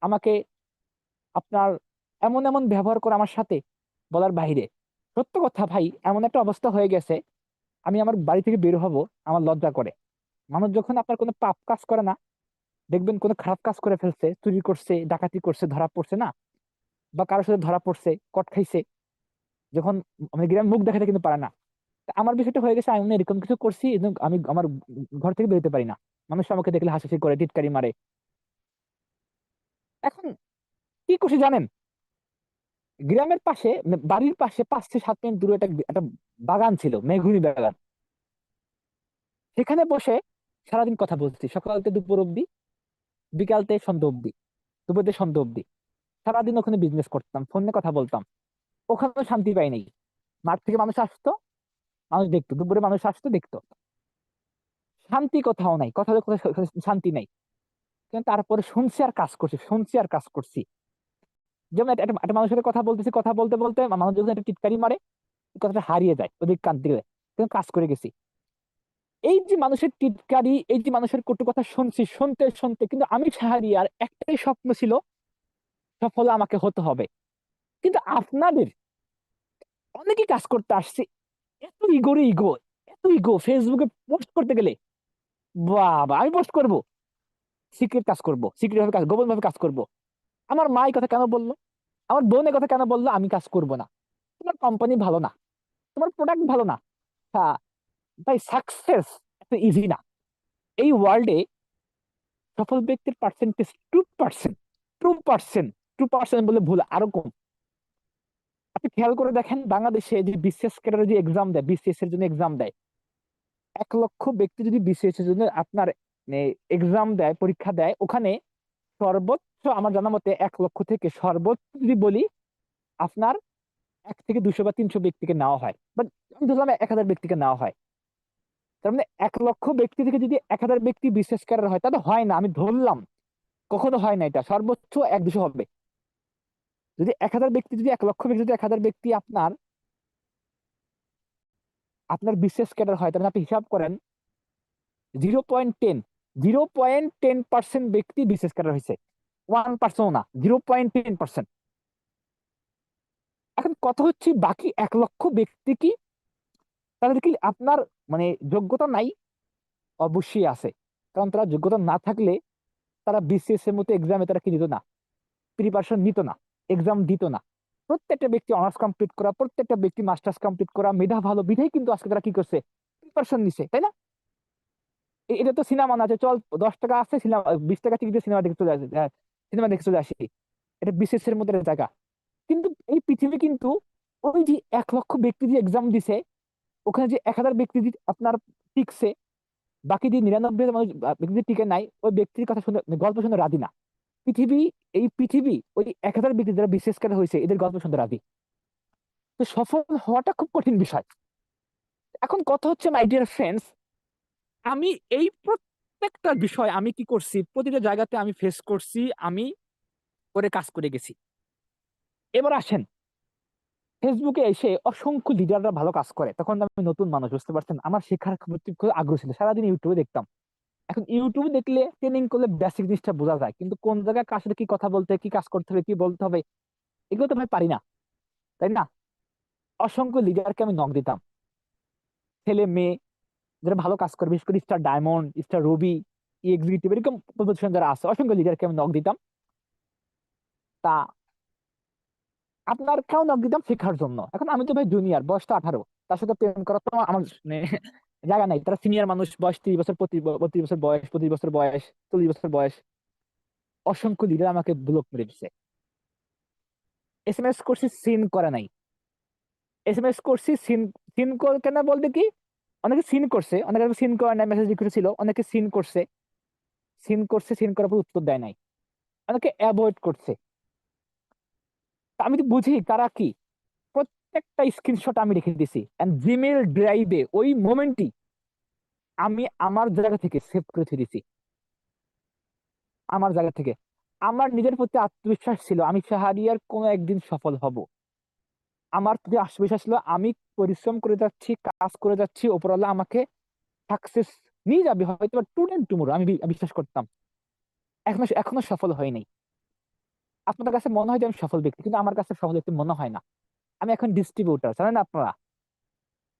আমাকে আপনার এমন এমন ব্যবহার করে আমার সাথে, বলার বাইরে। সত্য কথা ভাই, এমন একটা অবস্থা হয়ে গেছে, আমি আমার বাড়ি থেকে বের হব, আমার লজ্জা করে। মানুষ যখন আপনার কোনো পাপ কাজ করে না, দেখবেন কোনো খারাপ কাজ করে ফেলছে, চুরি করছে, ডাকাতি করছে, ধরা পড়ছে না, বা কারোর সাথে ধরা পড়ছে, কট খাইছে, যখন মানে গ্রাম মুখ দেখাতে কিন্তু পারে না। তা আমার বিষয়টা হয়ে গেছে, আমি এরকম কিছু করছি এবং আমি আমার ঘর থেকে বেরোতে পারি না, মানুষ আমাকে দেখলে হাসাহাসি করে, টিটকারি মারে। এখন কি করছি জানেন, গ্রামের পাশে, মানে বাড়ির পাশে 5 থেকে 7 মিনিট দূরে একটা একটা বাগান ছিল, মেঘুনি বাগান। সেখানে বসে সারাদিন কথা বলছি, সকাল থেকে দুপুর অব্দি, বিকাল থেকে সন্ধ্যা অব্দি, দুপুর থেকে সন্ধ্যা অব্দি। সারাদিন ওখানে বিজনেস করতাম, ফোনে কথা বলতাম, ওখানেও শান্তি পাই নাই। মাঠ থেকে মানুষ আসতো, মানুষ দেখতো, দুপুরে মানুষ আসতো দেখতো, শান্তি কোথাও নাই, কথা কোথাও শান্তি নাই। কিন্তু তারপরে শুনছি আর কাজ করছি, শুনছি আর কাজ করছি। যেমন একটা একটা একটা মানুষের সাথে কথা বলতেছি, কথা বলতে বলতে মানুষ যখন একটা টিটকারি মারে, এই কথাটা হারিয়ে যায় ওদিক কান দিকে, কিন্তু কাজ করে গেছি। এই যে মানুষের টিটকারি, এই যে মানুষের কটু কথা শুনছি, শুনতে শুনতে কিন্তু আমি শাহরিয়ার একটাই স্বপ্ন ছিল, সফল আমাকে হতে হবে। কিন্তু আপনাদের অনেকেই কাজ করতে আসছে, এত ইগোরে ইগো, এত ইগো, ফেসবুকে পোস্ট করতে গেলে বাবা আমি পোস্ট করব, সিক্রেট কাজ করব, সিক্রেট ভাবে কাজ, গোপন ভাবে কাজ করব। আমার মা এই কথা কেন বললো, আমার বোন এই কথা কেন বললো, আমি কাজ করব না, তোমার কোম্পানি ভালো না, তোমার প্রোডাক্ট ভালো না। হ্যাঁ ভাই, সাকসেস এত ইজি না। এই ওয়ার্ল্ডে সফল ব্যক্তির পার্সেন্টেজ 2%। 2% বলে ভুল, আরো কম। আপনি খেয়াল করে দেখেন বাংলাদেশে যে বিসিএস ক্যাডারে যে এক্সাম দেয়, বিসিএস এর জন্য এক্সাম দেয়, 1 লক্ষ ব্যক্তি যদি বিসিএস এর জন্য আপনার এক্সাম দেয়, পরীক্ষা দেয়, ওখানে সর্বোচ্চ আমার জানা মতে 1 লক্ষ থেকে সর্বোচ্চ যদি বলি আপনার 1 থেকে 200 বা 300 ব্যক্তিকে নেওয়া হয়, বাট আমি ধরলাম 1000 ব্যক্তিকে নেওয়া হয়। তার মানে 1 লক্ষ ব্যক্তি থেকে যদি 1000 ব্যক্তি বিসিএস ক্যাডার হয়, তাহলে হয় না, আমি ধরলাম, কখনো হয় না, এটা সর্বোচ্চ 1-200 হবে। যদি 1000 ব্যক্তি, যদি 1 লক্ষ ব্যক্তি, যদি 1000 ব্যক্তি আপনার আপনার বিসিএস ক্যাডার হয়, তাহলে আপনি হিসাব করেন 0.10% ব্যক্তি বিসিএস ক্যাডার হয়েছে, 1% না, 0.10%। এখন কথা হচ্ছে বাকি 1 লক্ষ ব্যক্তি কি, তাদের কি আপনার মানে যোগ্যতা নাই? অবশ্যই আছে, কারণ তারা যোগ্যতা না থাকলে তারা বিসিএস এর মতো এক্সামে তারা কি দিত না, প্রিপারেশন নিত না, এক্সাম দিত না। প্রত্যেকটা ব্যক্তি অনার্স কমপ্লিট করা, প্রত্যেকটা ব্যক্তি মাস্টার্স কমপ্লিট করা, মেধা ভালো বিধায় কিন্তু আজকে তারা কি করছে, প্রিপারেশন নিছে, তাই না? এটা তো সিনেমা না যে চল 10 টাকা আছে, সিনেমা 20 টাকা টিকিট সিনেমা দেখে চলে আসে, সিনেমা দেখে চলে আসি, এটা বিসিএস এর মধ্যে জায়গা। কিন্তু এই পৃথিবী কিন্তু ওই যে 1 লক্ষ ব্যক্তি যে এক্সাম দিছে, ওখানে যে 1000 ব্যক্তি যে আপনার টিকছে, বাকি যে 99 মানুষ ব্যক্তি যে টিকে নাই, ওই ব্যক্তির কথা শুনে গল্প শুনে রাজি না। পৃথিবী, এই পৃথিবী ওই 1000 ব্যক্তি যারা বিশেষ করে হয়েছে এদের গল্প শুনতে রাজি। তো সফল হওয়াটা খুব কঠিন বিষয়। এখন কথা হচ্ছে মাই ডিয়ার ফ্রেন্ডস, আমি এই প্রত্যেকটা বিষয় আমি কি করছি, প্রতিটা জায়গাতে আমি ফেস করছি, আমি করে কাজ করে গেছি। এবার আসেন, ফেসবুকে এসে অসংখ্য লিডাররা ভালো কাজ করে, তখন আমি নতুন মানুষ, বুঝতে পারছেন, আমার শেখার খুব আগ্রহ ছিল, সারাদিন ইউটিউবে দেখতাম। এখন ইউটিউবে দেখলে, ট্রেনিং করলে বেসিক জিনিসটা বোঝা যায়, কিন্তু কোন জায়গায় কার সাথে কি কথা বলতে, কি কাজ করতে হবে, কি বলতে হবে, এগুলো তো আমি পারি না, তাই না? অসংখ্য লিডারকে আমি নক দিতাম, ছেলে মেয়ে যারা ভালো কাজ করে, বিশেষ করে স্টার ডায়মন্ড, স্টার রবি, এক্সিকিউটিভ, এরকম পজিশন যারা আছে, অসংখ্য লিডারকে আমি নক দিতাম। তা আপনার কেউ নক দিতাম শেখার জন্য। এখন আমি তো ভাই জুনিয়র, বয়সটা 18, তার সাথে প্রেম করার তো আমার মানে জায়গা নাই। তারা সিনিয়র মানুষ, বয়স 30 বছর, 32 বছর বয়স, 25 বছর বয়স, 40 বছর বয়স। অসংখ্য লিডার আমাকে ব্লক মেরে দিচ্ছে। এসএমএস করছি, সিন করে নাই। এসএমএস করছি, সিন সিন কেন বলবে কি, অনেকে সিন করছে, অনেকে সিন করে নাই, মেসেজ রিকোয়েস্ট ছিল, অনেকে সিন করছে, সিন করার পর উত্তর দেয় নাই, অনেকে অ্যাভয়েড করছে। তা আমি তো বুঝি তারা কি, প্রত্যেকটা স্ক্রিনশট আমি রেখে দিছি, এন্ড জিমেইল ড্রাইভে ওই মোমেন্টই আমি আমার জায়গা থেকে সেভ করে দিছি। আমার জায়গা থেকে আমার নিজের প্রতি আত্মবিশ্বাস ছিল, আমি শাহরিয়ার কোনো একদিন সফল হব। আমার প্রতি আত্মবিশ্বাস ছিল, আমি পরিশ্রম করে যাচ্ছি, কাজ করে যাচ্ছি, ওপরওয়ালা আমাকে সাকসেস নিয়ে যাবে, হয়তো টুডে টুমোরো, আমি বিশ্বাস করতাম। এখনো সফল হয় নাই। আপনাদের কাছে মনে হয় যে আমি সফল ব্যক্তি, কিন্তু আমার কাছে সফল ব্যক্তি মনে হয় না। আমি এখন ডিস্ট্রিবিউটার, জানেন আপনারা,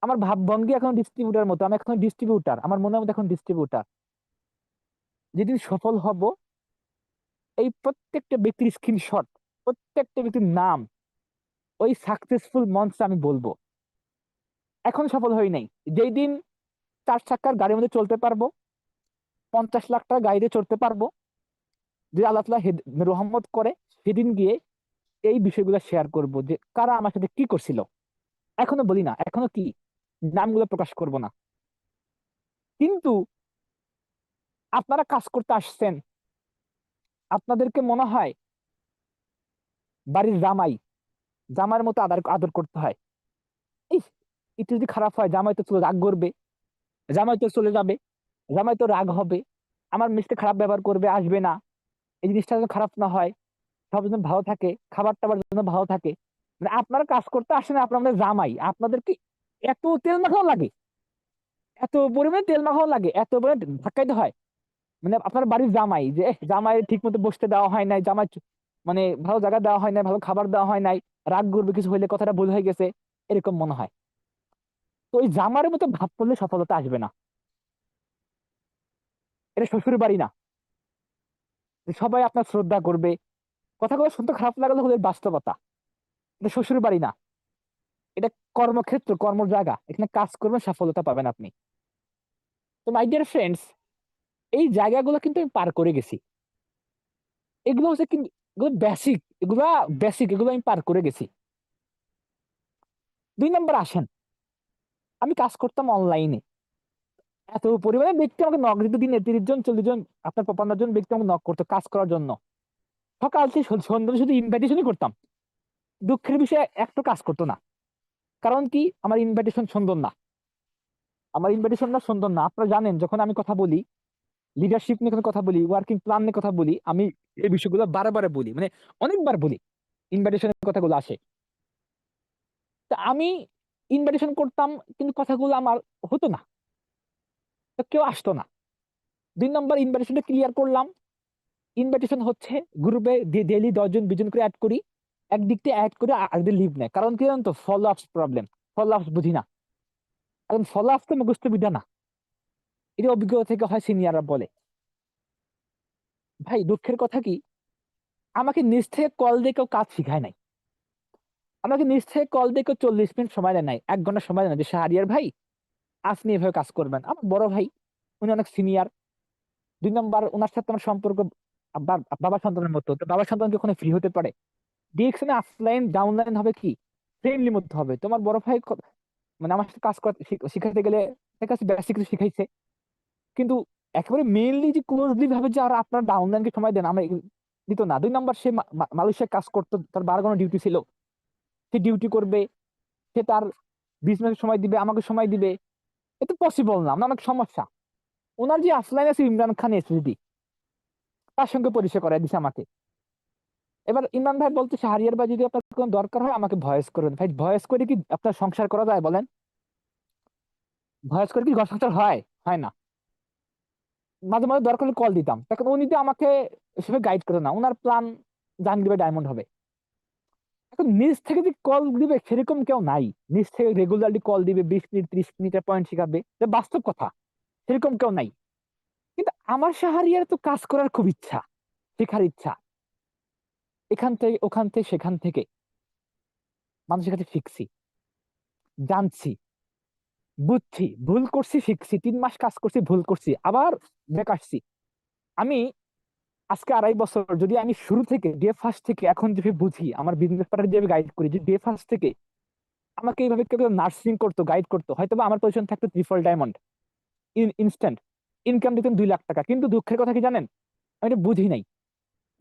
আমার ভাবভঙ্গি এখন ডিস্ট্রিবিউটার মতো, আমি এখন ডিস্ট্রিবিউটার, আমার মনের মধ্যে এখন ডিস্ট্রিবিউটার। যেদিন সফল হব, এই প্রত্যেকটা ব্যক্তির স্ক্রিনশট, প্রত্যেকটা ব্যক্তির নাম ওই সাকসেসফুল মঞ্চে আমি বলবো। এখন সফল হই নাই, যেই দিন 4 চাকার গাড়ির মধ্যে চলতে পারবো, 50 লাখ টাকা গাড়িতে চড়তে পারবো, যদি আল্লাহ তাআলা রহমত করে, সেদিন গিয়ে এই বিষয়গুলো শেয়ার করব, যে কারা আমার সাথে কি করছিল। এখনো বলি না, এখনো কি নামগুলো প্রকাশ করব না। কিন্তু আপনারা কাজ করতে আসছেন, আপনাদেরকে মনে হয় বাড়ির জামাই, জামাইয়ের মতো আদর আদর করতে হয়। এই একটু যদি খারাপ হয়, জামাই তো চলে রাগ করবে, জামাই তো চলে যাবে, জামাই তো রাগ হবে, আমার মিষ্টি খারাপ ব্যবহার করবে, আসবে না। এই জিনিসটা যেন খারাপ না হয়, সব যেন ভালো থাকে, খাবার টাবার যেন ভালো থাকে। মানে আপনারা কাজ করতে আসেন, আপনাদের জামাই আপনাদেরকে এত তেল মাখানো লাগে, এত পরিমাণে তেল মাখানো লাগে, এত পরিমাণে ধাক্কাইতে হয়। মানে আপনার বাড়ির জামাই, যে জামাই ঠিক মতো বসতে দেওয়া হয় নাই, জামাই মানে ভালো জায়গা দেওয়া হয় নাই, ভালো খাবার দেওয়া হয় নাই, রাগ করবে কিছু হইলে, কথাটা ভুল হয়ে গেছে, এরকম মনে হয়। তো ওই জামার মতো ভাব করলে সফলতা আসবে না। এটা শ্বশুর বাড়ি না যে সবাই আপনার শ্রদ্ধা করবে। কথাগুলো শুনতে খারাপ লাগলে হলে বাস্তবতা। এটা শ্বশুর বাড়ি না, এটা কর্মক্ষেত্র, কর্ম জায়গা, এখানে কাজ করবেন, সফলতা পাবেন আপনি। তো মাই ডিয়ার ফ্রেন্ডস, এই জায়গাগুলো কিন্তু আমি পার করে গেছি। এগুলো হচ্ছে কিন্তু এগুলো বেসিক, এগুলো আমি পার করে গেছি। 2 নম্বর আসেন, আমি কাজ করতাম অনলাইনে, এত পরিমাণে ব্যক্তি আমাকে নক দিত, দিনে 30 জন 40 জন, আপনার 55 জন ব্যক্তি আমাকে নক করতো কাজ করার জন্য। সকাল থেকে সন্ধ্যা শুধু ইনভাইটেশনই করতাম, দুঃখের বিষয়ে একটা কাজ করতো না। কারণ কি? আমার ইনভাইটেশন সুন্দর না, সুন্দর না। আপনারা জানেন, যখন আমি কথা বলি, লিডারশিপ নিয়ে কোনো কথা বলি, ওয়ার্কিং প্ল্যান নিয়ে কথা বলি, আমি এই বিষয়গুলো বারে বলি, মানে অনেকবার বলি, ইনভাইটেশনের কথাগুলো আসে। তা আমি ইনভাইটেশন করতাম, কিন্তু কথাগুলো আমার হতো না, তো কেউ আসতো না। 2 নম্বর, ইনভাইটেশনটা ক্লিয়ার করলাম। ইনভাইটেশন হচ্ছে গ্রুপে ডেইলি 10 জন 20 জন করে অ্যাড করি, একদিক থেকে অ্যাড করে আরেকদিন লিভ নেয়। কারণ কি জানেন তো? ফলো আপস প্রবলেম, ফলো আপস বুঝি না। কারণ ফলো আপস তো মুখস্থ বিদ্যা না, এটা অভিজ্ঞতা থেকে হয়, সিনিয়ররা বলে। ভাই দুঃখের কথা কি, আমাকে নিজ থেকে কল দিয়ে কেউ কাজ শিখায় নাই, আমাকে নিজ থেকে কল দিয়ে কেউ 40 মিনিট সময় দেয় নাই, 1 ঘন্টা সময় দেয় না, যে শাহরিয়ার ভাই আপনি এভাবে কাজ করবেন। আমার বড় ভাই, উনি অনেক সিনিয়র। 2 নম্বর, ওনার সাথে আমার সম্পর্ক বাবা সন্তানের মতো। তো বাবা সন্তান কি ওখানে ফ্রি হতে পারে? ডিএকশনে আপলাইন ডাউনলাইন হবে কি, ফ্রেন্ডলি মধ্যে হবে। তোমার বড় ভাই মানে আমার সাথে কাজ শিখাতে গেলে তার কাছে বেসিক কিছু শিখাইছে, কিন্তু একেবারে মেইনলি যে ক্লোজলি ভাবে যে আর আপনার ডাউনলাইনকে সময় দেন, আমরা দিত না। 2 নম্বর, সে মালয়েশিয়ায় কাজ করতো, তার 12 ঘন্টা ডিউটি ছিল, সে ডিউটি করবে, সে তার বিজনেস সময় দিবে, আমাকে সময় দিবে, এটা পসিবল না, আমার অনেক সমস্যা। ওনার যে আফলাইন আছে ইমরান খান এসএসডি, তার সঙ্গে পরিচয় করাই দিছে আমাকে। এবার ইমরান ভাই বলতে, শাহরিয়ার ভাই যদি আপনার কোনো দরকার হয় আমাকে ভয়েস করবেন। ভাই ভয়েস করে কি আপনার সংসার করা যায় বলেন? ভয়েস করে কি ঘর সংসার হয়? হয় না। মাঝে মাঝে দরকার হলে কল দিতাম, তখন উনি তো আমাকে এসবে গাইড করে না, ওনার প্ল্যান জাহাঙ্গীর ডায়মন্ড হবে। এখন নিজ থেকে যে কল দিবে সেরকম কেউ নাই, নিজ থেকে রেগুলারলি কল দিবে, 20 মিনিট 30 মিনিটের পয়েন্ট শিখাবে, এটা বাস্তব কথা, সেরকম কেউ নাই। কিন্তু আমার শাহরিয়ার তো কাজ করার খুব ইচ্ছা, শেখার ইচ্ছা, এখান থেকে ওখান থেকে সেখান থেকে মানুষের কাছে শিখছি, জানছি, বুঝছি, ভুল করছি, শিখছি, 3 মাস কাজ করছি, ভুল করছি, আবার ব্যাক আসছি। আমি আজকে 2.5 বছর, যদি আমি শুরু থেকে ডে ফার্স্ট থেকে এখন যেভাবে বুঝি, আমার বিজনেস পার্টনার যেভাবে গাইড করি, যে ডে ফার্স্ট থেকে আমাকে এইভাবে কেউ নার্সিং করতো, গাইড করতো, হয়তো বা আমার পজিশন থাকতো ট্রিপল ডায়মন্ড, ইনস্ট্যান্ট ইনকাম দিতেন 2 লাখ টাকা। কিন্তু দুঃখের কথা কি জানেন? আমি এটা বুঝি নাই।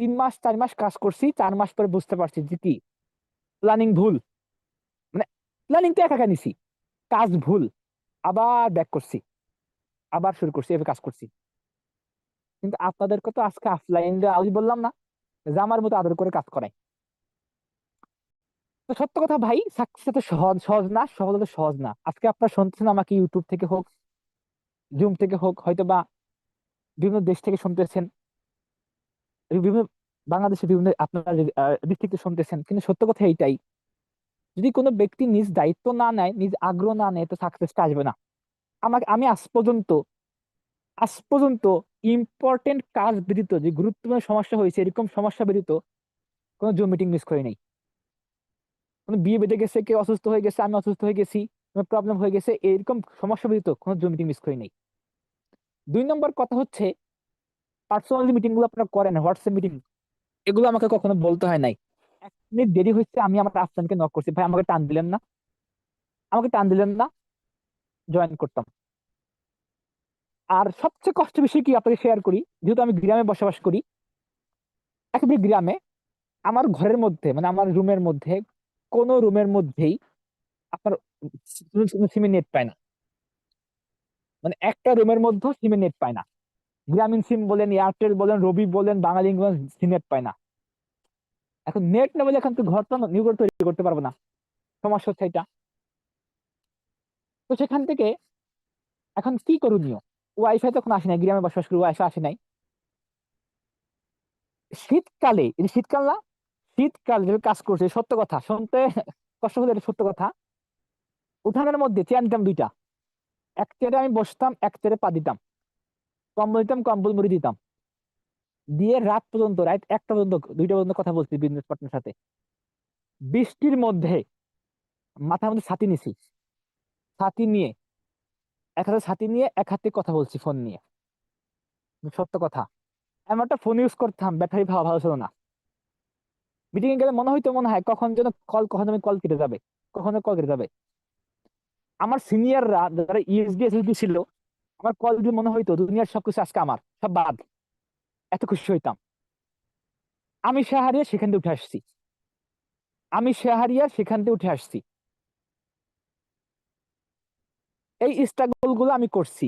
3 মাস 4 মাস কাজ করছি, 4 মাস পরে বুঝতে পারছি যে কি প্ল্যানিং ভুল, মানে প্ল্যানিং তো একা একা নিছি, কাজ ভুল, আবার ব্যাক করছি, আবার শুরু করছি, এভাবে কাজ করছি। কিন্তু আপনাদেরকে তো আজকে অফলাইন আমি বললাম না যে আমার মতো আদর করে কাজ করাই। তো সত্য কথা ভাই, সাকসেস এত সহজ সহজ না, সফলতা সহজ না। আজকে আপনারা শুনতেছেন আমাকে ইউটিউব থেকে হোক, জুম থেকে হোক, হয়তো বা বিভিন্ন দেশ থেকে শুনতেছেন, বিভিন্ন বাংলাদেশের বিভিন্ন আপনার ডিস্ট্রিক্টে শুনতেছেন, কিন্তু সত্য কথা এইটাই, যদি কোনো ব্যক্তি নিজ দায়িত্ব না নেয়, নিজ আগ্রহ না নেয়, তো সাকসেসটা আসবে না। আমি আজ পর্যন্ত ইম্পর্টেন্ট কাজ ব্যতীত, যে গুরুত্বপূর্ণ সমস্যা হয়েছে এরকম সমস্যা ব্যতীত কোনো জুম মিটিং মিস করি নাই। কোনো বিয়ে বেঁধে গেছে, কেউ অসুস্থ হয়ে গেছে, আমি অসুস্থ হয়ে গেছি, কোনো প্রবলেম হয়ে গেছে, এরকম সমস্যা ব্যতীত কোনো জুম মিটিং মিস করি নাই। 2 নম্বর কথা হচ্ছে, পার্সোনালি মিটিং গুলো আপনারা করেন, হোয়াটসঅ্যাপ মিটিং, এগুলো আমাকে কখনো বলতে হয় নাই। 1 মিনিট দেরি হচ্ছে, আমি আমার আফসানকে নক করছি, ভাই আমাকে টান দিলেন না, আমাকে টান দিলেন না, জয়েন করতাম। আর সবচেয়ে কষ্ট বেশি কি আপনাকে শেয়ার করি, যেহেতু আমি গ্রামে বসবাস করি, একেবারে গ্রামে, আমার ঘরের মধ্যে, মানে আমার রুমের মধ্যে, কোন রুমের মধ্যেই আপনার সিমে নেট পায় না, মানে একটা রুমের মধ্যে সিমে নেট পায় না। গ্রামীণ সিম বলেন, এয়ারটেল বলেন, রবি বলেন, বাঙালি বলেন, সিম নেট পায় না। এখন নেট না বলে এখন তো ঘর তো নিউ ঘর তৈরি করতে পারবো না, সমস্যা হচ্ছে এটা। তো সেখান থেকে এখন কি করণীয়? ওয়াইফাই তখন আসে নাই, গ্রামে বসবাস করি, ওয়াইফাই আসে নাই। শীতকালে, এই যে শীতকাল না, শীতকাল যে কাজ করছে, সত্য কথা শুনতে কষ্ট হলে এটা সত্য কথা, উঠানের মধ্যে চেয়ার নিতাম 2টা, এক চেয়ারে আমি বসতাম, এক চেয়ারে পা দিতাম, কম্বল দিতাম, কম্বল মুড়ি দিতাম, দিয়ে রাত পর্যন্ত, রাত 1টা পর্যন্ত, 2টা পর্যন্ত কথা বলছি বিজনেস পার্টনার সাথে, বৃষ্টির মধ্যে, মাথার মধ্যে ছাতি নিছি, ছাতি নিয়ে, এক হাতে ছাতি নিয়ে এক হাতে কথা বলছি ফোন নিয়ে, সত্য কথা। এমন একটা ফোন ইউজ করতাম, ব্যাটারি ভালো ভালো ছিল না, মিটিং এ গেলে মনে হয় কখন যেন কখন যেন কল কেটে যাবে, কখন কল কেটে যাবে। আমার সিনিয়ররা যারা ইএসডি এসএসডি ছিল, আমার কল দিয়ে মনে হইতো দুনিয়ার সবকিছু আজকে আমার, সব বাদ, এত খুশি হইতাম। আমি শাহরিয়া সেখান থেকে উঠে আসছি, আমি শাহরিয়া সেখান থেকে উঠে আসছি। এই স্ট্রাগল গুলো আমি করছি,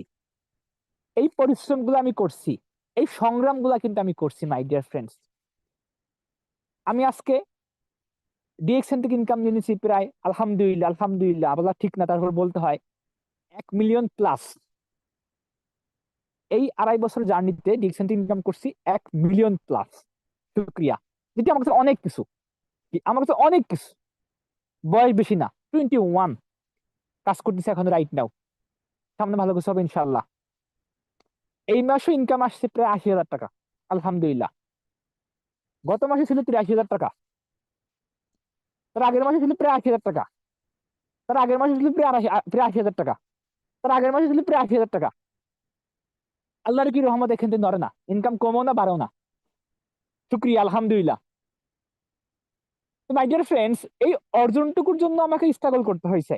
এই পরিশ্রম গুলো আমি করছি, এই সংগ্রাম গুলা কিন্তু আমি করছি মাই ডিয়ার ফ্রেন্ডস। আমি আজকে ডিএক্সএন থেকে ইনকাম নিয়েছি প্রায়, আলহামদুলিল্লাহ আলহামদুলিল্লাহ, আবার ঠিক না তারপর বলতে হয় 1 মিলিয়ন প্লাস। এই 2.5 বছর জার্নিতে ডিএক্সএন থেকে ইনকাম করছি 1 মিলিয়ন প্লাস। শুক্রিয়া, যেটি আমার কাছে অনেক কিছু, আমার কাছে অনেক কিছু। বয়স বেশি না, 21, কাজ করতেছি এখন রাইট নাও, সামনে ভালো কিছু হবে ইনশাল্লাহ। এই মাসে ইনকাম আসছে প্রায় 80,000 টাকা, আলহামদুলিল্লাহ। গত মাসে ছিল 83,000 টাকা, তার আগের মাসে ছিল প্রায় 80,000 টাকা, তার আগের মাসে ছিল প্রায় 80,000 টাকা, তার আগের মাসে ছিল প্রায় 80,000 টাকা। আল্লাহর কি রহমত, এখান থেকে নড়ে না, ইনকাম কমও না বাড়েও না। শুক্রিয়া, আলহামদুলিল্লাহ। তো মাই ডিয়ার ফ্রেন্ডস, এই অর্জনটুকুর জন্য আমাকে স্ট্রাগল করতে হয়েছে।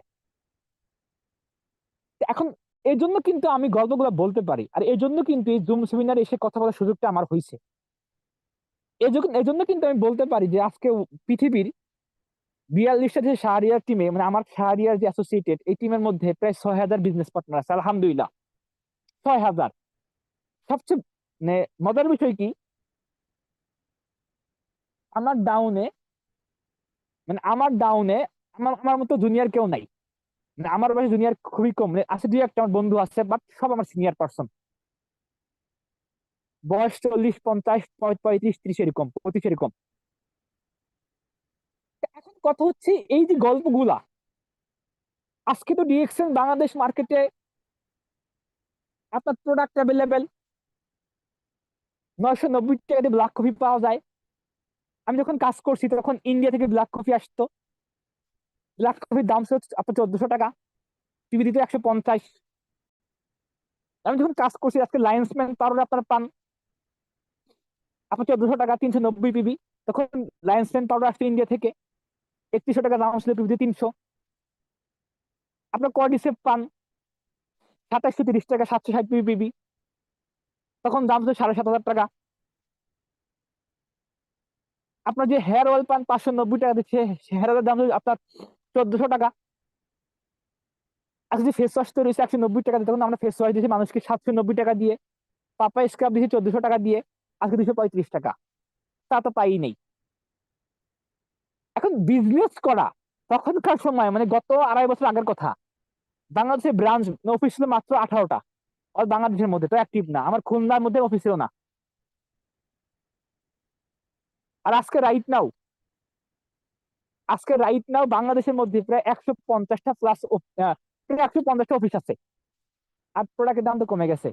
এখন এই জন্য কিন্তু আমি গল্পগুলো বলতে পারি, আর এই জন্য কিন্তু এই জুম সেমিনারে এসে কথা বলার সুযোগটা আমার হয়েছে। এই জন্য কিন্তু আমি বলতে পারি যে আজকে পৃথিবীর 42টা যে শাহরিয়ার টিমে, মানে আমার শাহরিয়ার যে অ্যাসোসিয়েটেড, এই টিমের মধ্যে প্রায় 6,000 বিজনেস পার্টনার আছে, আলহামদুলিল্লাহ 6,000। সবচেয়ে মানে মজার বিষয় কি, আমার ডাউনে, মানে আমার ডাউনে আমার আমার মতো জুনিয়র কেউ নাই। মানে আমার বয়সে জুনিয়র খুবই কম, মানে আছে দুই একটা আমার বন্ধু আছে, বাট সব আমার সিনিয়র পার্সন, বয়স 40, 50, 35, 30 এরকম, 25 এরকম। তা এখন কথা হচ্ছে, এই যে গল্পগুলা, আজকে তো ডিএক্সএন বাংলাদেশ মার্কেটে আপনার প্রোডাক্ট অ্যাভেলেবেল, 990 টাকা দিয়ে ব্ল্যাক কফি পাওয়া যায়। আমি যখন কাজ করছি তখন ইন্ডিয়া থেকে ব্ল্যাক কফি আসতো, ব্ল্যাক কফির দাম ছিল আপনার 1400 টাকা, টিভি দিতে 150। আমি যখন কাজ করছি, আজকে লায়ন্সম্যান পাউডার আপনারা পান আপনার 1400 টাকা, 390 পিবি। তখন লায়ন্সম্যান পাউডার আসছে ইন্ডিয়া থেকে, 3100 টাকা দাম ছিল, পিবিতে 300। আপনার কর্ডিসেপ পান 2730 টাকা, 760 পিবি, তখন দাম ছিল 7,500 টাকা। আপনার যে হেয়ার অয়েল পান 590 টাকা দিচ্ছে, হেয়ার অয়েলের দাম হচ্ছে আপনার 1400 টাকা। আজকে যে ফেস ওয়াশ তৈরি হয়েছে 190 টাকা দিয়ে, তখন আমরা ফেস ওয়াশ দিয়েছি মানুষকে 790 টাকা দিয়ে, পাপা স্ক্রাব দিয়েছি 1400 টাকা দিয়ে, আজকে 235 টাকা। তা তো পাই নেই। এখন বিজনেস করা তখনকার সময়, মানে গত 2.5 বছর আগের কথা, বাংলাদেশের ব্রাঞ্চ অফিস ছিল মাত্র 18টা, আর বাংলাদেশের মধ্যে তো অ্যাক্টিভ না, আমার খুলনার মধ্যে অফিস ছিল না। আর আজকে রাইট নাও বাংলাদেশের মধ্যে প্রায় 150টা প্লাস, প্রায় 150টা অফিস আছে, আর প্রোডাক্টের দাম তো কমে গেছে।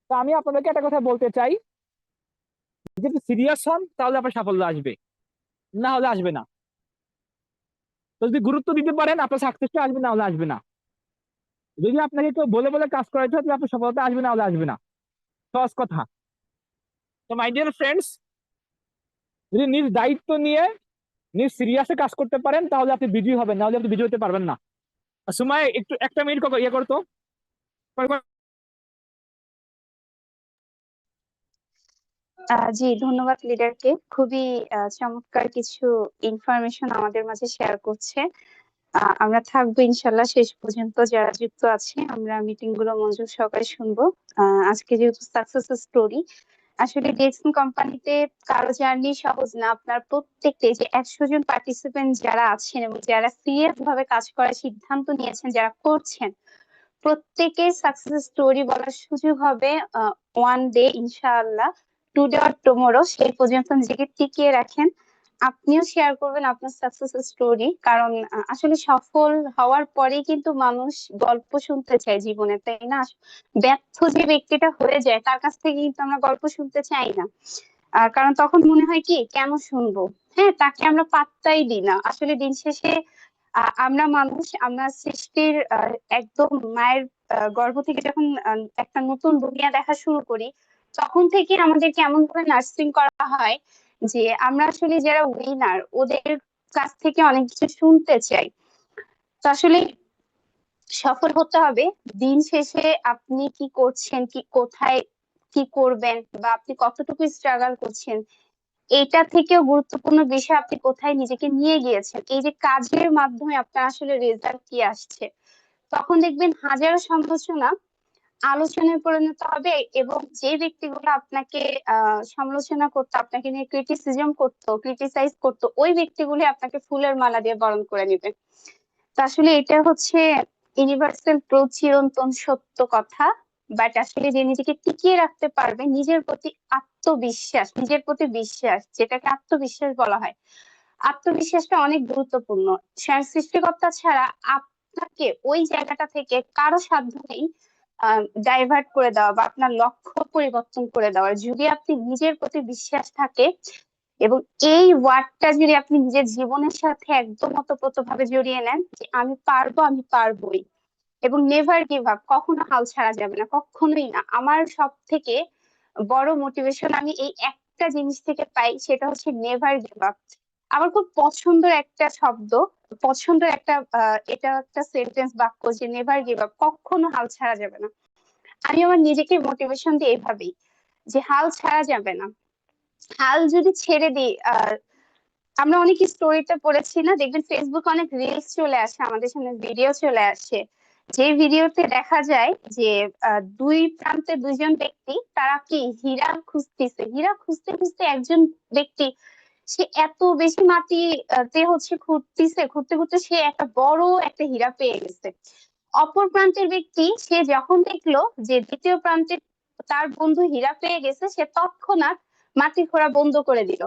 তো আমি আপনাদেরকে একটা কথা বলতে চাই, যদি সিরিয়াস হন তাহলে আপনার সাফল্য আসবে, না হলে আসবে না। তো যদি গুরুত্ব দিতে পারেন আপনার সাকসেসটা আসবে, না হলে আসবে না। যদি আপনাকে কেউ বলে বলে কাজ করাইতে হয়, তাহলে আপনার সফলতা আসবে, না হলে আসবে না। সহজ কথা। তো মাই ডিয়ার ফ্রেন্ডস, যদি নিজ দায়িত্ব নিয়ে নিজ সিরিয়াসে কাজ করতে পারেন, তাহলে আপনি বিজয়ী হবেন, না হলে আপনি বিজয়ী হতে পারবেন না। সময় একটু 1 মিনিট ইয়ে করতো। জি, ধন্যবাদ লিডারকে, খুবই চমৎকার কিছু ইনফরমেশন আমাদের মাঝে শেয়ার করছে। আমরা থাকবো ইনশাল্লাহ শেষ পর্যন্ত, যারা যুক্ত আছে আমরা মিটিং গুলো মনোযোগ সহকারে শুনবো। আজকে যেহেতু সাকসেস স্টোরি, আসলে ডিএক্সএন কোম্পানিতে কারো জার্নি সহজ না। আপনার প্রত্যেকটা যে 100 জন পার্টিসিপেন্ট যারা আছেন এবং যারা সিরিয়াস ভাবে কাজ করার সিদ্ধান্ত নিয়েছেন, যারা করছেন, প্রত্যেকের সাকসেস স্টোরি বলার সুযোগ হবে ওয়ান ডে ইনশাআল্লাহ, টুডে অর টুমোরো। সেই পর্যন্ত নিজেকে টিকিয়ে রাখেন, আপনিও শেয়ার করবেন আপনার সাকসেস স্টোরি। কারণ আসলে সফল হওয়ার পরেই কিন্তু মানুষ গল্প শুনতে চায় জীবনে, তাই না? ব্যর্থ যে ব্যক্তিটা হয়ে যায় তার কাছ থেকে কিন্তু আমরা গল্প শুনতে চাই না। কারণ তখন মনে হয় কি, কেন শুনবো? হ্যাঁ, তাকে আমরা পাত্তাই দিই না। আসলে দিন শেষে আমরা মানুষ, আমরা সৃষ্টির একদম মায়ের গর্ভ থেকে যখন একটা নতুন দুনিয়া দেখা শুরু করি, তখন থেকে আমাদেরকে এমন করে নার্সিং করা হয় যে আমরা আসলে যারা উইনার ওদের কাছ থেকে অনেক কিছু শুনতে চাই। তো আসলে সফল হতে হবে। দিন শেষে আপনি কি করছেন, কি কোথায় কি করবেন, বা আপনি কতটুকু স্ট্রাগল করছেন, এটা থেকেও গুরুত্বপূর্ণ বিষয় আপনি কোথায় নিজেকে নিয়ে গিয়েছেন। এই যে কাজের মাধ্যমে আপনার আসলে রেজাল্ট কি আসছে, তখন দেখবেন হাজারো সমালোচনা আলোচনায় পরিণত হবে, এবং যে ব্যক্তিগুলো আপনাকে সমালোচনা করতো, আপনাকে নিয়ে ক্রিটিসাইজ করতো, ওই ব্যক্তিগুলো আপনাকে ফুলের মালা দিয়ে বরণ করে নেবে। তো আসলে এটা হচ্ছে ইউনিভার্সাল ট্রুথ, চিরন্তন সত্য কথা। বাট আসলে যে নিজেকে টিকিয়ে রাখতে পারবে, নিজের প্রতি আত্মবিশ্বাস, নিজের প্রতি বিশ্বাস, যেটাকে আত্মবিশ্বাস বলা হয়, আত্মবিশ্বাসটা অনেক গুরুত্বপূর্ণ। স্বয়ং সৃষ্টিকর্তা ছাড়া আপনাকে ওই জায়গাটা থেকে কারো সাধ্য নেই ডাইভার্ট করে দেওয়া বা আপনার লক্ষ্য পরিবর্তন করে দেওয়ার, যদি আপনি নিজের প্রতি বিশ্বাস থাকে। এবং এই ওয়ার্ডটা যদি আপনি নিজের জীবনের সাথে একদম ওতপ্রোতভাবে জড়িয়ে নেন যে আমি পারবো, আমি পারবোই, এবং নেভার গিভ আপ, কখনো হাল ছাড়া যাবে না, কখনোই না। আমার সব থেকে বড় মোটিভেশন আমি এই একটা জিনিস থেকে পাই, সেটা হচ্ছে নেভার গিভ আপ। আমার খুব পছন্দের একটা শব্দ, পছন্দের একটা এটা একটা সেন্টেন্স বাক্য, যে নেভার গিভ আপ, কখনো হাল ছাড়া যাবে না। আমি আমার নিজেকে মোটিভেশন দিই এইভাবেই, যে হাল ছাড়া যাবে না। হাল যদি ছেড়ে দিই, আমরা অনেক স্টোরিতে পড়েছি না, দেখবেন ফেসবুকে অনেক রিলস চলে আসে, আমাদের সামনে ভিডিও চলে আসে, যে ভিডিওতে দেখা যায় যে দুই প্রান্তে দুইজন ব্যক্তি, তারা কি হীরা খুঁজতেছে, হীরা খুঁজতে খুঁজতে একজন ব্যক্তি সে এত বেশি মাটি তে হচ্ছে খুঁড়তেছে, খুঁড়তে খুঁড়তে সে একটা বড় একটা হীরা পেয়ে গেছে। অপর প্রান্তের ব্যক্তি সে যখন দেখলো যে দ্বিতীয় প্রান্তে তার বন্ধু হীরা পেয়ে গেছে, সে তৎক্ষণাৎ মাটি খোঁড়া বন্ধ করে দিল।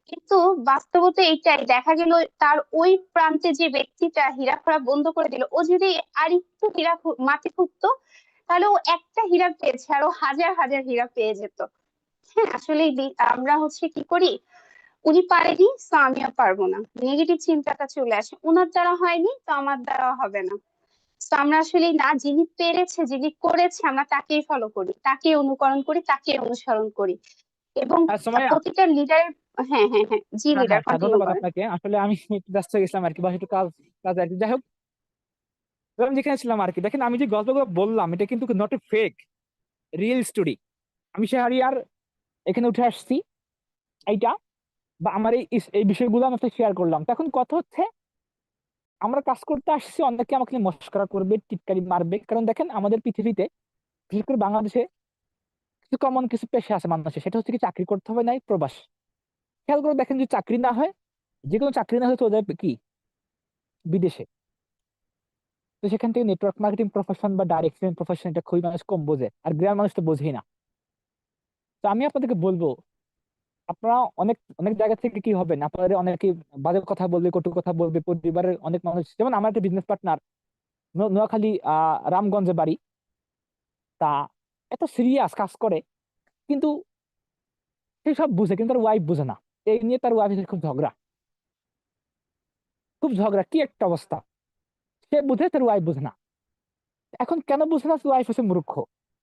কিন্তু বাস্তবতা এইটাই, দেখা গেল তার ওই প্রান্তে যে ব্যক্তিটা হীরা খোঁড়া বন্ধ করে দিল, ও যদি আরেকটু মাটি খুঁড়তো, তাহলে ও একটা হীরা পেয়েছে, আর ও হাজার হাজার হীরা পেয়ে যেত। হ্যাঁ, আসলে আমরা হচ্ছে কি করি, উনি পারেনি তো আমিও পারবো না, নেগেটিভ চিন্তাটা চলে আসে, ওনার দ্বারা হয়নি তো আমার দ্বারা হবে না। তো আমরা আসলে না, যিনি পেরেছে, যিনি করেছে, আমরা তাকেই ফলো করি, তাকে অনুকরণ করি, তাকে অনুসরণ করি। এবং সুমাইয়া, প্রতিটা লিডারের, হ্যাঁ হ্যাঁ হ্যাঁ, জি হ্যাঁ লিডার হ্যাঁ হ্যাঁ, কন্টিনিউ ধন্যবাদ করেন। আপনাকে। আসলে আমি একটু ব্যস্ত হয়ে গেছিলাম আর কি, বাসায় একটু কাজ কাজ আর কি। যাই হোক, আমি যেখানে ছিলাম আর কি, দেখেন আমি যে গল্পগুলো বললাম এটা কিন্তু not a fake, real story. আমি শাহরিয়ার এখানে উঠে আসছি এইটা, বা আমার এই বিষয়গুলো আমি আপনাকে শেয়ার করলাম। তখন কথা হচ্ছে, আমরা কাজ করতে আসছি, অনেকে আমাকে নিয়ে মস্করা করবে, টিটকারি মারবে। কারণ দেখেন আমাদের পৃথিবীতে, বিশেষ করে বাংলাদেশে, কিছু কমন কিছু পেশা আছে মানুষের, সেটা হচ্ছে কি চাকরি করতে হবে, নাই প্রবাস। খেয়াল করে দেখেন, যদি চাকরি না হয়, যে কোনো চাকরি না হলে চলে যাবে কি বিদেশে। তো সেখান থেকে নেটওয়ার্ক মার্কেটিং প্রফেশন বা ডাইরেক্ট সেলিং প্রফেশন, এটা খুবই মানুষ কম বোঝে, আর গ্রামের মানুষ তো বোঝেই না। তো আমি আপনাদেরকে বলবো, আপনারা অনেক অনেক জায়গা থেকে কি হবেন, আপনাদের অনেকে বাজে কথা বলবে, কটু কথা বলবে। পরিবারের অনেক মানুষ, যেমন আমার একটা বিজনেস পার্টনার, নোয়াখালী রামগঞ্জে বাড়ি, তা এত সিরিয়াস কাজ করে, কিন্তু সে সব বুঝে, কিন্তু তার ওয়াইফ বুঝে না। এই নিয়ে তার ওয়াইফের খুব ঝগড়া, খুব ঝগড়া, কি একটা অবস্থা। সে বুঝে, তার ওয়াইফ বুঝে না। এখন কেন বুঝে না? ওয়াইফ হচ্ছে মূর্খ,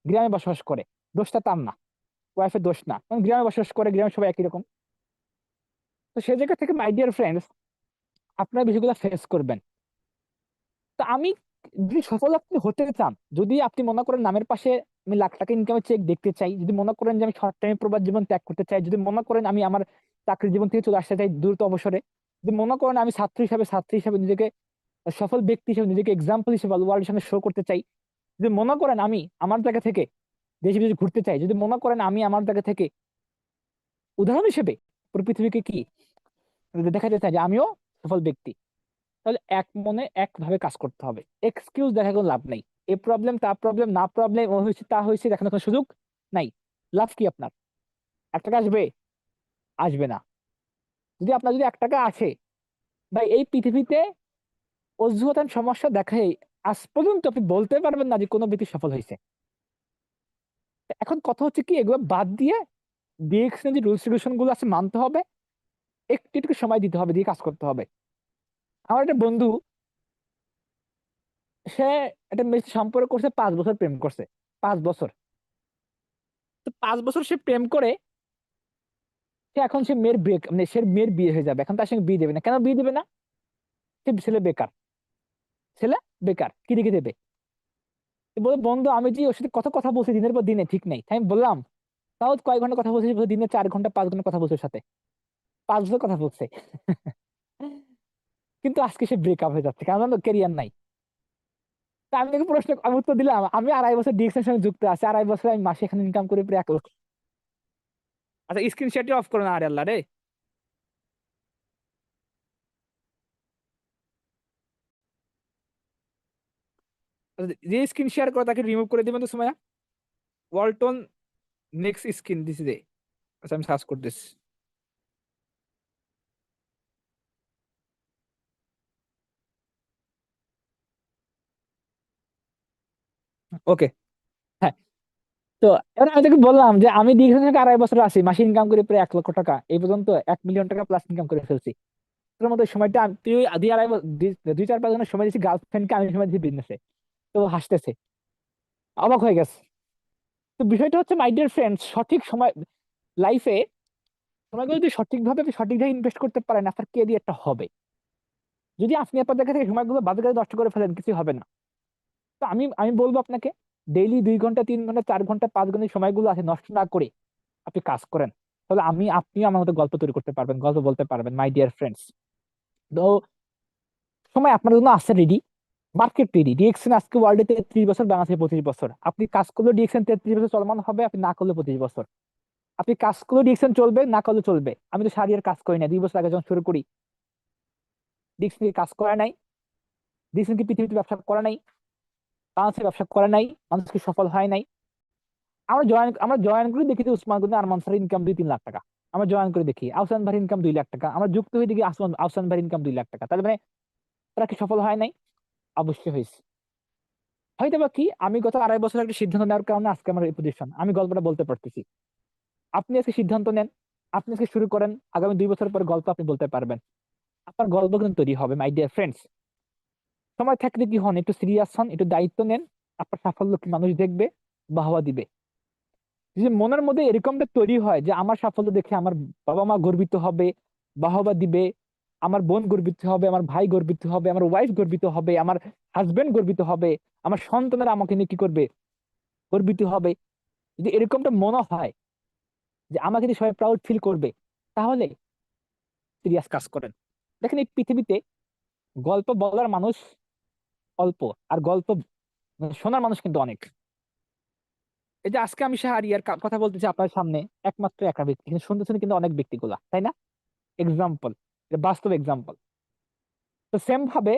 গ্রামে বসবাস করে। দোষটা তার না, ওয়াইফের দোষ না, কারণ গ্রামে বসবাস করে, গ্রামে সবাই একই রকম। তো সেই জায়গা থেকে মাই ডিয়ার ফ্রেন্ডস, আপনারা বিষয়গুলো ফেস করবেন। তো আমি, যদি সফল আপনি হতে চান, যদি আপনি মনে করেন নামের পাশে আমি লাখ টাকা ইনকামের চেক দেখতে চাই, যদি মনে করেন যে আমি শর্ট টাইমে প্রবাস জীবন ত্যাগ করতে চাই, যদি মনে করেন আমি আমার চাকরি জীবন থেকে চলে আসতে চাই দ্রুত অবসরে, যদি মনে করেন আমি ছাত্রী হিসাবে নিজেকে সফল ব্যক্তি হিসেবে, নিজেকে এক্সাম্পল হিসেবে ওয়ার্ল্ডের সামনে শো করতে চাই, যদি মনে করেন আমি আমার জায়গা থেকে দেশে বিদেশে ঘুরতে চাই, যদি মনে করেন আমি আমার জায়গা থেকে উদাহরণ হিসেবে পুরো পৃথিবীকে কি দেখাতে চাই যে আমিও সফল ব্যক্তি, তাহলে এক মনে একভাবে কাজ করতে হবে। এক্সকিউজ দেখা কোনো লাভ নাই। এ প্রবলেম, তা প্রবলেম, না প্রবলেম, ও হয়েছে, তা হয়েছে, দেখানোর কোনো সুযোগ নাই। লাভ কি আপনার? 1 টাকা আসবে? আসবে না। যদি 1 টাকা আসে, ভাই এই পৃথিবীতে অজুহাত সমস্যা দেখাই আজ পর্যন্ত আপনি বলতে পারবেন না যে কোনো ব্যক্তি সফল হয়েছে। এখন কথা হচ্ছে কি, এগুলো বাদ দিয়ে ডিএক্সএন যে রুলস রেগুলেশন গুলো আছে মানতে হবে, একটু একটু সময় দিতে হবে, দিয়ে কাজ করতে হবে। আমার একটা বন্ধু, সে একটা মেয়ের সাথে সম্পর্ক করছে, 5 বছর প্রেম করছে, 5 বছর। তো 5 বছর সে প্রেম করে, এখন সে মেয়ের ব্রেক মানে সে মেয়ের বিয়ে হয়ে যাবে, এখন তার সঙ্গে বিয়ে দেবে না। কেন বিয়ে দেবে না? সে ছেলে বেকার, ছেলে বেকার, কি রেখে দেবে? তো বলে, বন্ধু আমি যে ওর সাথে কত কথা বলছি দিনের পর দিনে, ঠিক নেই। আমি বললাম, তাও কয়েক ঘন্টা কথা বলছি, বলে দিনে 4 ঘন্টা 5 ঘন্টা কথা বলছে ওর সাথে, 5 বছর কথা বলছে। কিন্তু আজকে সে ব্রেকআপ হয়ে যাচ্ছে, কারণ ক্যারিয়ার নাই। তা আমি তাকে প্রশ্ন, আমি উত্তর দিলাম, আমি 2.5 বছর ডিএক্সের সঙ্গে যুক্ত আছি, 2.5 বছর আমি মাসে এখানে ইনকাম করে প্রায় 1 লক্ষ। আচ্ছা, স্ক্রিন শেয়ারটি অফ করো না, আরে আল্লাহ রে। আচ্ছা, যে স্ক্রিন শেয়ার করো তাকে রিমুভ করে দিবেন তো Sumaiya. Walton next screen this day. আচ্ছা, আমি সার্চ করতেছি। ওকে, হ্যাঁ। তো এবার আমি তাকে বললাম যে আমি ডিএক্সের সঙ্গে 2.5 বছর আছি, মাসে ইনকাম করে প্রায় 1 লক্ষ টাকা, এই পর্যন্ত 1 মিলিয়ন টাকা প্লাস ইনকাম করে ফেলছি। তোর মতো সময়টা তুই 2 4 5 ঘন্টা সময় দিচ্ছি গার্লফ্রেন্ডকে, আমি সময় দিচ্ছি বিজনেসে। তো ও হাসতেছে, অবাক হয়ে গেছে। তো বিষয়টা হচ্ছে, মাই ডিয়ার ফ্রেন্ডস, সঠিক সময় লাইফে সময়গুলো যদি সঠিকভাবে আপনি সঠিক জায়গায় ইনভেস্ট করতে পারেন, আপনার কেরিয়ার একটা হবে। যদি আপনি আপনার দেখা থেকে সময়গুলো বাজে কাজে নষ্ট করে ফেলেন, কিছু হবে না। তো আমি আমি বলবো আপনাকে, ডেইলি 2 ঘন্টা 3 ঘন্টা 4 ঘন্টা 5 ঘন্টা এই সময়গুলো আছে নষ্ট না করে আপনি কাজ করেন, তাহলে আপনিও আমার মতো গল্প তৈরি করতে পারবেন, গল্প বলতে পারবেন, মাই ডিয়ার ফ্রেন্ডস। তো সময় আপনার জন্য আছে রেডি, মার্কেট রেডি। ডিএক্সএন আজকে ওয়ার্ল্ডে 33 বছর, বাংলাদেশে 25 বছর। আপনি কাজ করলে ডিএক্সএন 33 বছর চলমান হবে, আপনি না করলে 25 বছর। আপনি কাজ করলে ডিএক্সএন চলবে, না করলে চলবে। আমি তো সারিয়ার কাজ করি না, 2 বছর আগে যখন শুরু করি ডিএক্সএন কাজ করে নাই, ডিএক্সএন কি পৃথিবীতে ব্যবসা করে নাই, বাংলাদেশে ব্যবসা করে নাই, মানুষকে সফল হয় নাই। আমরা জয়েন করে দেখি যে উসমান গনি আরমান স্যারের ইনকাম 2-3 লাখ টাকা। আমরা জয়েন করে দেখি আহসান ভাইয়ের ইনকাম 2 লাখ টাকা। আমরা যুক্ত হয়ে দেখি আহসান ভাইয়ের ইনকাম 2 লাখ টাকা। তাহলে মানে তারা কি সফল হয় নাই? অবশ্যই হয়েছে। হয়তো বা কি, আমি গত 2.5 বছর একটা সিদ্ধান্ত নেওয়ার কারণে আজকে আমার এই পজিশন, আমি গল্পটা বলতে পারতেছি। আপনি আজকে সিদ্ধান্ত নেন, আপনি আজকে শুরু করেন, আগামী 2 বছর পরে গল্প আপনি বলতে পারবেন। আপনার গল্প কিন্তু তৈরি হবে, মাই ডিয়ার ফ্রেন্ডস। সময় থাকলে কি হন, একটু সিরিয়াস হন, একটু দায়িত্ব নেন। আপনার সাফল্য কি মানুষ দেখবে, বাহবা দিবে। যদি মনের মধ্যে এরকমটা তৈরি হয় যে আমার সাফল্য দেখে আমার বাবা মা গর্বিত হবে, বাহবা দিবে, আমার বোন গর্বিত হবে, আমার ভাই গর্বিত হবে, আমার ওয়াইফ গর্বিত হবে, আমার হাজবেন্ড গর্বিত হবে, আমার সন্তানেরা আমাকে নিয়ে কি করবে, গর্বিত হবে। যদি এরকমটা মনে হয় যে আমাকে নিয়ে সবাই প্রাউড ফিল করবে, তাহলে সিরিয়াস কাজ করেন। দেখেন, এই পৃথিবীতে গল্প বলার মানুষ অল্প, আর গল্প শোনার মানুষ কিন্তু অনেক। এই যে আজকে আমি শাহরিয়ার কথা বলতেছি আপনার সামনে, একমাত্র একা ব্যক্তি, কিন্তু শুনতেছেন কিন্তু অনেক ব্যক্তিগুলা, তাই না? এক্সাম্পল, বাস্তব এক্সাম্পল। তো সেম ভাবে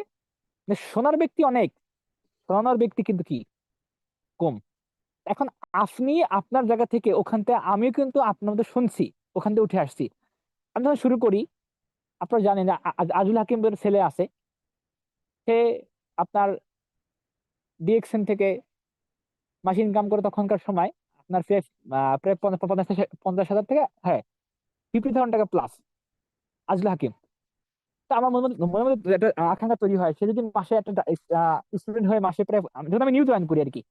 শোনার ব্যক্তি অনেক, শোনানোর ব্যক্তি কিন্তু কি কম। এখন আপনি আপনার জায়গা থেকে ওখান থেকে, আমিও কিন্তু আপনার মধ্যে শুনছি, ওখান থেকে উঠে আসছি। আমি যখন শুরু করি, আপনারা জানেন আজুল হাকিমের ছেলে আছে, সে আপনার ডিএক্সএন থেকে মাসে ইনকাম করে তখনকার সময় আপনার প্রায় 50,000 থেকে, হ্যাঁ, 50,000 টাকা প্লাস। আজুল হাকিম। তো আমার মনের মধ্যে একটা আকাঙ্ক্ষা তৈরি হয়, সে যদি মাসে একটা স্টুডেন্ট হয়ে মাসে প্রায়, যখন আমি নিউ জয়েন করি আর কি,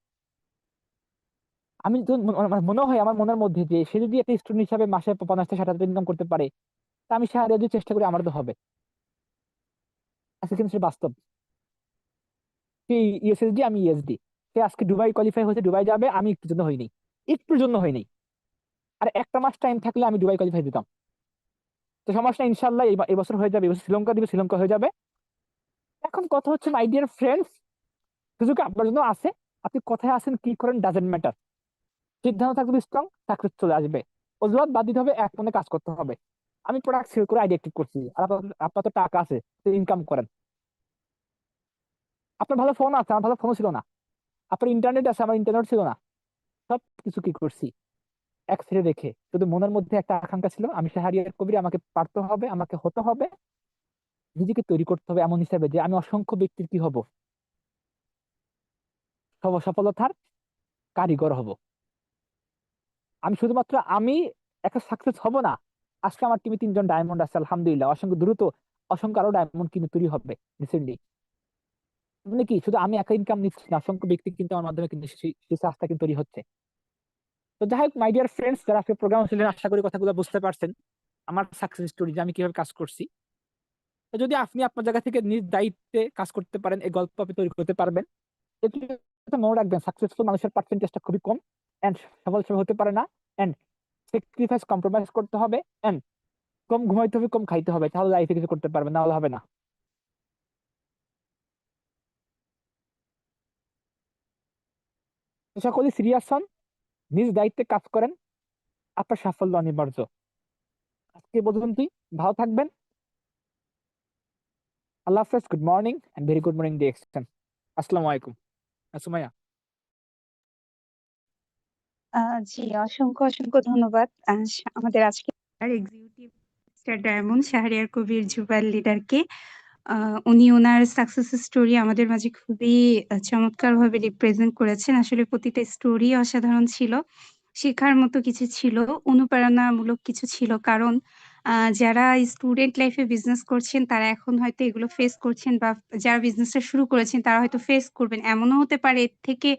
আমি তো মনে হয় আমার মনের মধ্যে যে সে যদি একটা স্টুডেন্ট হিসাবে মাসে 50,000 থেকে 60,000 ইনকাম করতে পারে, তা আমি সারা যদি চেষ্টা করি আমার তো হবে। আজকে কিন্তু সে বাস্তব। সে ইউএসএসডি, আমি ইএসডি। সে আজকে দুবাই কোয়ালিফাই হয়েছে, দুবাই যাবে, আমি একটুর জন্য হইনি, একটুর জন্য হইনি। আর একটা মাস টাইম থাকলে আমি দুবাই কোয়ালিফাই দিতাম। তো সমস্যা ইনশাল্লাহ এবছর হয়ে যাবে, এবছর শ্রীলঙ্কা দিবে, শ্রীলঙ্কা হয়ে যাবে। এখন কথা হচ্ছে, মাই ডিয়ার ফ্রেন্ডস, সুযোগ আপনার জন্য আছে। আপনি কোথায় আছেন, কি করেন, ডাজেন্ট ম্যাটার। সিদ্ধান্ত থাকবে স্ট্রং, সাকসেস চলে আসবে। অজুহাত বাদ দিতে হবে, এক মনে কাজ করতে হবে। আমি প্রোডাক্ট সেল করে আইডিয়া অ্যাক্টিভ করছি, আর আপনার তো টাকা আছে, ইনকাম করেন। আপনার ভালো ফোন আছে, আমার ভালো ফোনও ছিল না। আপনার ইন্টারনেট আছে, আমার ইন্টারনেট ছিল না। সব কিছু কি করছি এক ছেড়ে রেখে, শুধু মনের মধ্যে একটা আকাঙ্ক্ষা ছিল, আমি শাহরিয়ার কবির, আমাকে পারতে হবে, আমাকে হতে হবে, নিজেকে তৈরি করতে হবে এমন হিসাবে যে আমি অসংখ্য ব্যক্তির কি হব, সফলতার কারিগর হব। আমি শুধুমাত্র আমি একটা সাকসেস হব না, আজকে আমার টিমে 3 জন ডায়মন্ড আছে, আলহামদুলিল্লাহ, অসংখ্য দ্রুত অসংখ্য আরো ডায়মন্ড কিন্তু তৈরি হবে রিসেন্টলি। মানে কি, শুধু আমি একা ইনকাম নিচ্ছি না, অসংখ্য ব্যক্তি কিন্তু আমার মাধ্যমে কিন্তু সেই রাস্তা কিন্তু তৈরি হচ্ছে। তো যাই হোক, মাই ডিয়ার ফ্রেন্ডস, যারা আজকে প্রোগ্রাম ছিলেন, আশা করি কথাগুলো বুঝতে পারছেন, আমার সাকসেস স্টোরি যে আমি কিভাবে কাজ করছি। তো যদি আপনি আপনার জায়গা থেকে নিজ দায়িত্বে কাজ করতে পারেন, এই গল্প আপনি তৈরি করতে পারবেন। একটু মনে রাখবেন, সাকসেসফুল মানুষের পার্সেন্টেজটা খুবই কম, এন্ড সফল সে হতে পারে না, এন্ড স্যাক্রিফাইস কম্প্রোমাইজ করতে হবে, এন্ড কম ঘুমাইতে হবে, কম খাইতে হবে, তাহলে লাইফে কিছু করতে পারবেন, না হলে হবে না। তো সকলেই সিরিয়াস হন, নিজ দায়িত্বে কাজ করেন, আপনার সাফল্য অনিবার্য। আজকে পর্যন্তই, ভালো থাকবেন। আল্লাহ হাফেজ, good morning and very good morning DXN. আসসালামু আলাইকুম। সুমাইয়া। জি, অসংখ্য অসংখ্য ধন্যবাদ আমাদের আজকে executive mister diamond Shahriar Kabir Zubair লিডারকে। উনি ওনার সাকসেস স্টোরি আমাদের মাঝে খুবই চমৎকারভাবে রিপ্রেজেন্ট করেছেন। আসলে প্রতিটা স্টোরি অসাধারণ ছিল, শেখার মতো কিছু ছিল, অনুপ্রেরণামূলক কিছু ছিল। কারণ যারা স্টুডেন্ট লাইফে বিজনেস করছেন তারা এখন হয়তো এগুলো ফেস করছেন, বা যারা বিজনেসটা শুরু করেছেন তারা হয়তো ফেস করবেন। এমনও হতে পারে এর থেকে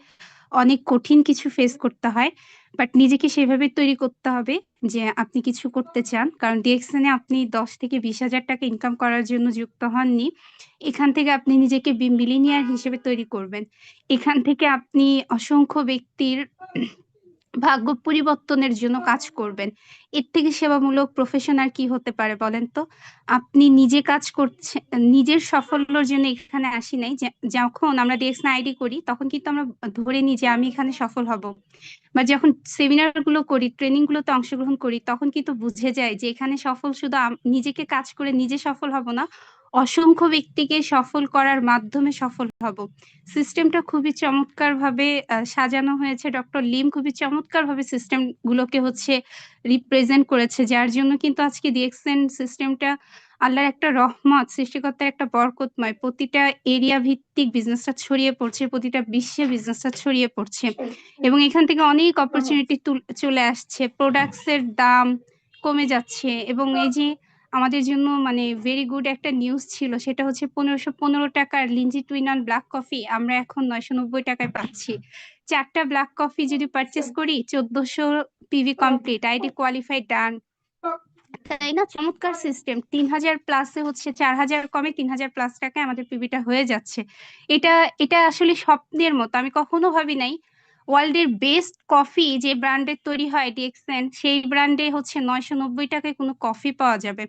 অনেক কঠিন কিছু ফেস করতে হয়, বাট নিজেকে সেভাবে তৈরি করতে হবে যে আপনি কিছু করতে চান। কারণ ডিএক্সএন এ আপনি 10 থেকে 20,000 টাকা ইনকাম করার জন্য যুক্ত হননি। এখান থেকে আপনি নিজেকে মিলিনিয়ার হিসেবে তৈরি করবেন। এখান থেকে আপনি অসংখ্য ব্যক্তির ভাগ্য পরিবর্তনের জন্য কাজ করবেন। এর থেকে সেবামূলক প্রফেশন আর কি হতে পারে বলেন তো? আপনি নিজে কাজ করছেন, নিজের সাফল্যের জন্য এখানে আসি নাই। যখন আমরা ডিএক্সএন আইডি করি তখন কিন্তু আমরা ধরে নিই যে আমি এখানে সফল হব, বা যখন সেমিনার গুলো করি, ট্রেনিং গুলোতে অংশগ্রহণ করি, তখন কিন্তু বুঝে যায় যে এখানে সফল শুধু নিজেকে কাজ করে নিজে সফল হব না, অসংখ্য ব্যক্তিকে সফল করার মাধ্যমে সফল হব। সিস্টেমটা খুবই চমৎকার ভাবে সাজানো হয়েছে। ডক্টর লিম খুবই চমৎকার ভাবে সিস্টেম গুলোকে রিপ্রেজেন্ট করেছে, যার জন্য কিন্তু আজকে ডিএক্সএন সিস্টেমটা আল্লাহর একটা রহমত, সৃষ্টিকর্তার একটা বরকতময়। প্রতিটা এরিয়া ভিত্তিক বিজনেসটা ছড়িয়ে পড়ছে, প্রতিটা বিশ্বে বিজনেসটা ছড়িয়ে পড়ছে, এবং এখান থেকে অনেক অপরচুনিটি চলে আসছে। প্রোডাক্টস এর দাম কমে যাচ্ছে, এবং এই যে আমাদের জন্য মানে ভেরি গুড একটা নিউজ ছিল, সেটা হচ্ছে 1515 টাকার লিঞ্জি টুইনান ব্ল্যাক কফি আমরা এখন 990 টাকায় পাচ্ছি। 4টা ব্ল্যাক কফি যদি পারচেস করি 1400 পিভি কমপ্লিট, আইডি কোয়ালিফাইড, ডান। তাই না? চমৎকার সিস্টেম। 3000 প্লাসে 4000 কমে 3000 প্লাস টাকায় আমাদের পিভিটা হয়ে যাচ্ছে। এটা এটা আসলে স্বপ্নের মতো। আমি কখনো ভাবি নাই ওয়ার্ল্ডের বেস্ট কফি যে ব্র্যান্ডের তৈরি হয় ডিএক্সএন, সেই ব্র্যান্ডে 990 টাকায় কোনো কফি পাওয়া যাবে।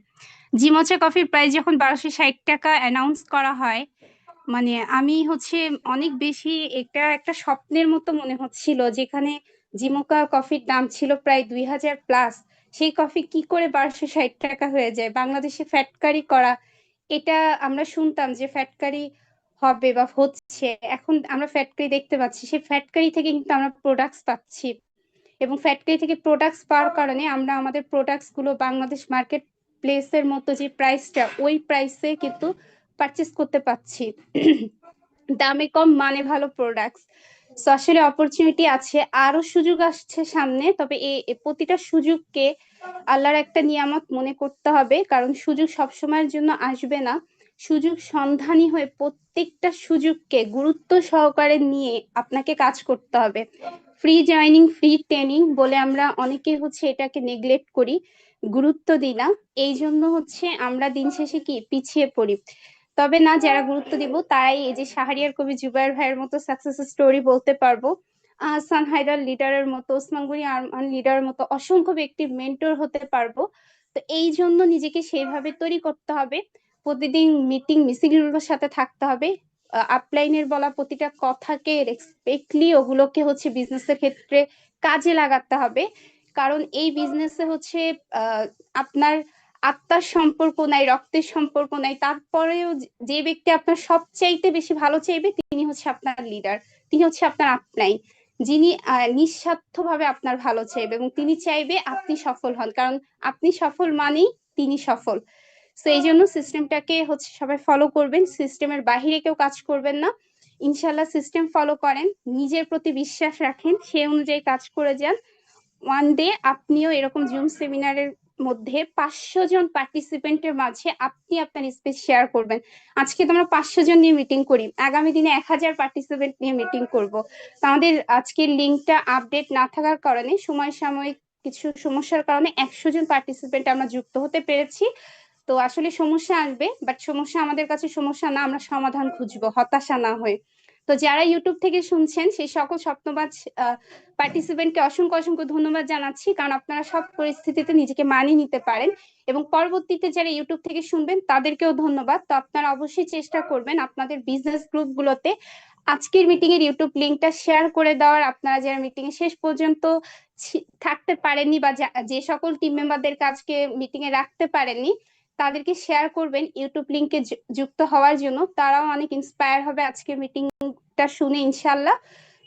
জিমোচা কফির প্রাইস যখন 1260 টাকা অ্যানাউন্স করা হয়, মানে আমি অনেক বেশি, এটা একটা স্বপ্নের মতো মনে হচ্ছিল। যেখানে জিমোকা কফির দাম ছিল প্রায় 2000 প্লাস, সেই কফি কি করে 1260 টাকা হয়ে যায়? বাংলাদেশে ফ্যাটকারি করা, এটা আমরা শুনতাম যে ফ্যাটকারি হবে বা হচ্ছে, এখন আমরা ফ্যাটকারি দেখতে পাচ্ছি। সেই ফ্যাটকারি থেকে কিন্তু আমরা প্রোডাক্টস পাচ্ছি, এবং ফ্যাক্টরি থেকে প্রোডাক্টস পাওয়ার কারণে আমরা আমাদের প্রোডাক্টস গুলো বাংলাদেশ মার্কেট প্লেসের মতো যে প্রাইসটা, ওই প্রাইসে কিন্তু পারচেস করতে পাচ্ছি। দামে কম, মানে ভালো প্রোডাক্টস। সো আসলে অপরচুনিটি আছে, আরো সুযোগ আসছে সামনে। তবে এই প্রতিটা সুযোগকে আল্লাহর একটা নিয়ামত মনে করতে হবে, কারণ সুযোগ সবসময়ের জন্য আসবে না। সুযোগ সন্ধানী হয়ে প্রত্যেকটা সুযোগকে গুরুত্ব সহকারে নিয়ে আপনাকে কাজ করতে হবে। ফ্রি জয়নিং, ফ্রি ট্রেনিং বলে আমরা অনেকে এটাকে নেগলেক্ট করি, গুরুত্ব দিই না। এই জন্য আমরা দিন শেষে কি পিছিয়ে পড়ি। তবে না, যারা গুরুত্ব দিব তাই এই যে শাহরিয়ার কবি জুবাইর ভাইয়ের মতো সাকসেস স্টোরি বলতে পারবো, আহসান হায়দার লিডারের মতো, ওসমান গনি আরমান লিডারের মতো অসংখ্য ব্যক্তির মেন্টর হতে পারবো। তো এই জন্য নিজেকে সেইভাবে তৈরি করতে হবে, প্রতিদিন মিটিং মিছিলগুলোর সাথে থাকতে হবে, আপলাইনের বলা প্রতিটা কথাকে রেসপেক্টলি ওগুলোকে বিজনেসের ক্ষেত্রে কাজে লাগাতে হবে। কারণ এই বিজনেসে আপনার আত্মার সম্পর্ক নাই, রক্তের সম্পর্ক নাই, তারপরেও যে ব্যক্তি আপনার সবচাইতে বেশি ভালো চাইবে তিনি আপনার লিডার, তিনি আপনার আপলাইন, যিনি নিঃস্বার্থভাবে আপনার ভালো চাইবে, এবং তিনি চাইবে আপনি সফল হন, কারণ আপনি সফল মানেই তিনি সফল। তো এই জন্য সিস্টেমটাকে সবাই ফলো করবেন, সিস্টেমের বাহিরে কেউ কাজ করবেন না। ইনশাল্লাহ সিস্টেম ফলো করেন, নিজের প্রতি বিশ্বাস রাখেন, সেই অনুযায়ী কাজ করে যান। ওয়ান ডে আপনিও এরকম জুম সেমিনারের মধ্যে 500 জন পার্টিসিপেন্টের মাঝে আপনি আপনার স্পেস শেয়ার করবেন। আজকে তো আমরা 500 জন নিয়ে মিটিং করি, আগামী দিনে 1000 পার্টিসিপেন্ট নিয়ে মিটিং করব। তো আমাদের আজকের লিঙ্কটা আপডেট না থাকার কারণে সাময়িক কিছু সমস্যার কারণে 100 জন পার্টিসিপেন্ট আমরা যুক্ত হতে পেরেছি। তো আসলে সমস্যা আসবে, বাট সমস্যা আমাদের কাছে সমস্যা না, আমরা সমাধান খুঁজবো হতাশা না হয়ে। তো যারা ইউটিউব থেকে শুনছেন সেই সকল স্বপ্নবাজ পার্টিসিপেন্টকে অসংখ্য অসংখ্য ধন্যবাদ জানাচ্ছি, কারণ আপনারা সব পরিস্থিতিতে নিজেকে মানিয়ে নিতে পারেন। এবং পরবর্তীতে যারা ইউটিউব থেকে শুনবেন তাদেরকেও ধন্যবাদ। তো আপনারা অবশ্যই চেষ্টা করবেন আপনাদের বিজনেস গ্রুপগুলোতে আজকের মিটিং এর ইউটিউব লিংকটা শেয়ার করে দেওয়ার। আপনারা যারা মিটিং এ শেষ পর্যন্ত থাকতে পারেননি বা যে সকল টিম মেম্বারদেরকে আজকে মিটিং এ রাখতে পারেননি তাদেরকে শেয়ার করবেন ইউটিউব লিংকে যুক্ত হওয়ার জন্য। তারাও অনেক ইন্সপায়ার হবে আজকের মিটিংটা শুনে ইনশাল্লাহ।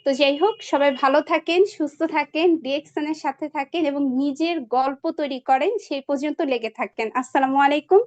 তো যাই হোক, সবাই ভালো থাকেন, সুস্থ থাকেন, ডিএক্সএন এর সাথে থাকেন এবং নিজের গল্প তৈরি করেন, সেই পর্যন্ত লেগে থাকেন। আসসালামু আলাইকুম।